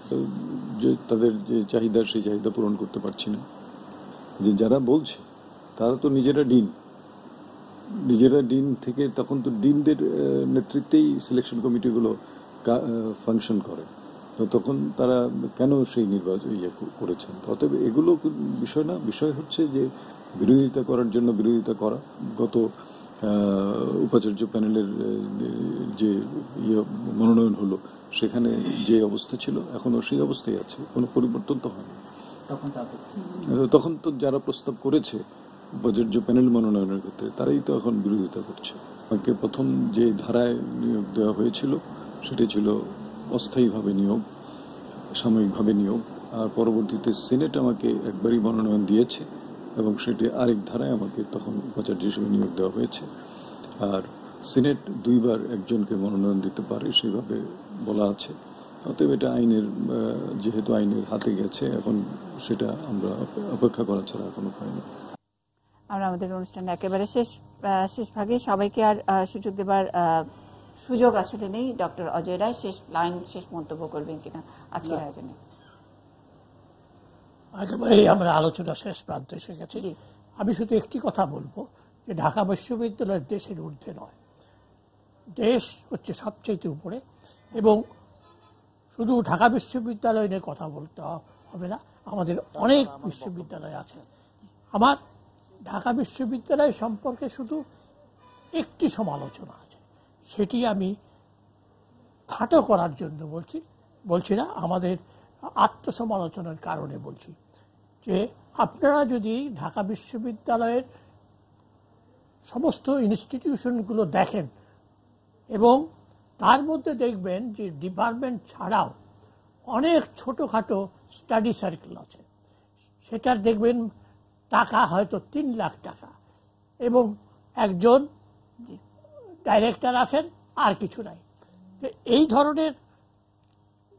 যে তাদের যে চাহিদা, সেই চাহিদা পূরণ করতে পারছি না। যে যারা বলছে তারা তো নিজেরা ডিন থেকে, তখন তো ডিনদের নেতৃত্বেই সিলেকশন কমিটিগুলো ফাংশন করে, তো তখন তারা কেন সেই নির্বাচন করেছেন? অতএব এগুলো বিষয় না, বিষয় হচ্ছে যে বিরোধিতা করার জন্য বিরোধিতা করা। গত উপাচার্য প্যানেলের যে মনোনয়ন হলো, সেখানে যে অবস্থা ছিল এখনো সেই অবস্থায় আছে, কোনো পরিবর্তন তো হয়নি। তখন তো যারা প্রস্তাব করেছে উপাচার্য প্যানেল মনোনয়নের ক্ষেত্রে, তারাই তো এখন বিরোধিতা করছে। আমাকে প্রথম যে ধারায় নিয়োগ দেওয়া হয়েছিল সেটি ছিল অস্থায়ীভাবে নিয়োগ, সাময়িকভাবে নিয়োগ, আর পরবর্তীতে সিনেট আমাকে একবারই মনোনয়ন দিয়েছে এবং সেটি আরেক ধারায় আমাকে তখন উপাচার্য হিসেবে নিয়োগ দেওয়া হয়েছে। আর সিনেট 2 বার একজনকে মনোনয়ন দিতে পারে, সেইভাবে বলা আছে। অতএব এটা যেহেতু আইনের হাতে গেছে, এখন সেটা আমরা অপেক্ষা করা ছাড়া এখন উপায় নেই। আমরা আমাদের অনুষ্ঠানে একেবারে শেষ ভাগে সবাইকে আর সুযোগ দেবার সুযোগ আসলে নেই। ডক্টর অজয় রায় শেষ মন্তব্য করবেন কিনা আজকের আয়োজনে? একেবারে আমরা আলোচনা শেষ প্রান্তে এসে গেছি। আমি শুধু একটি কথা বলবো, যে ঢাকা বিশ্ববিদ্যালয় দেশের ঊর্ধ্বে নয়, দেশ হচ্ছে সবচেয়ে উপরে। এবং শুধু ঢাকা বিশ্ববিদ্যালয় নিয়ে কথা বলতে হবে না, আমাদের অনেক বিশ্ববিদ্যালয় আছে। আমার ঢাকা বিশ্ববিদ্যালয় সম্পর্কে শুধু একটি সমালোচনা আছে, সেটি আমি খাটো করার জন্য বলছি না, আমাদের আত্মসমালোচনার কারণে বলছি। যে আপনারা যদি ঢাকা বিশ্ববিদ্যালয়ের সমস্ত ইনস্টিটিউশনগুলো দেখেন, এবং তার মধ্যে দেখবেন যে ডিপার্টমেন্ট ছাড়াও অনেক ছোটোখাটো স্টাডি সার্কেল আছে, সেটার দেখবেন টাকা হয়তো 3 লাখ টাকা, এবং একজন ডাইরেক্টর আছেন, আর কিছু নাই। তো এই ধরনের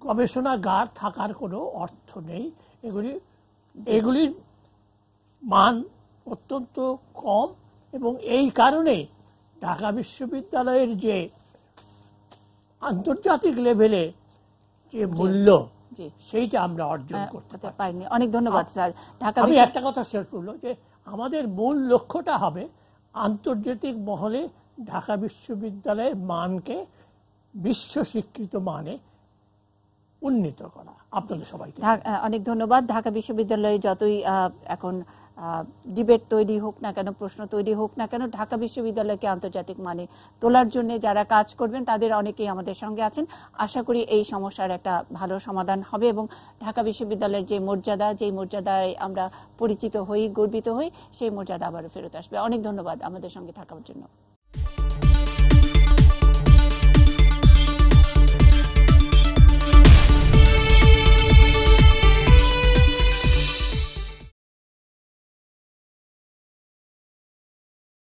গবেষণাগার থাকার কোনো অর্থ নেই। এগুলির মান অত্যন্ত কম, এবং এই কারণে ঢাকা বিশ্ববিদ্যালয়ের যে আন্তর্জাতিক লেভেলে যে মূল্য, সেইটা আমরা অর্জন করতে পারিনি। অনেক ধন্যবাদ স্যার। আমি একটা কথা শেষ করলো, যে আমাদের মূল লক্ষ্যটা হবে আন্তর্জাতিক মহলে ঢাকা বিশ্ববিদ্যালয়ের মানকে বিশ্ব স্বীকৃত মানে উন্নীত করা। আপনাদের সবাইকে অনেক ধন্যবাদ। ঢাকা বিশ্ববিদ্যালয়ে যতই এখন ডিবেট তৈরি হোক না কেন, প্রশ্ন তৈরি হোক না কেন, ঢাকা বিশ্ববিদ্যালয়কে আন্তর্জাতিক মানে তোলার জন্য যারা কাজ করবেন তাদের অনেকেই আমাদের সঙ্গে আছেন। আশা করি এই সমস্যার একটা ভালো সমাধান হবে এবং ঢাকা বিশ্ববিদ্যালয়ের যে মর্যাদা, যেই মর্যাদায় আমরা পরিচিত হই, গর্বিত হই, সেই মর্যাদা আবারও ফেরত আসবে। অনেক ধন্যবাদ আমাদের সঙ্গে থাকার জন্য।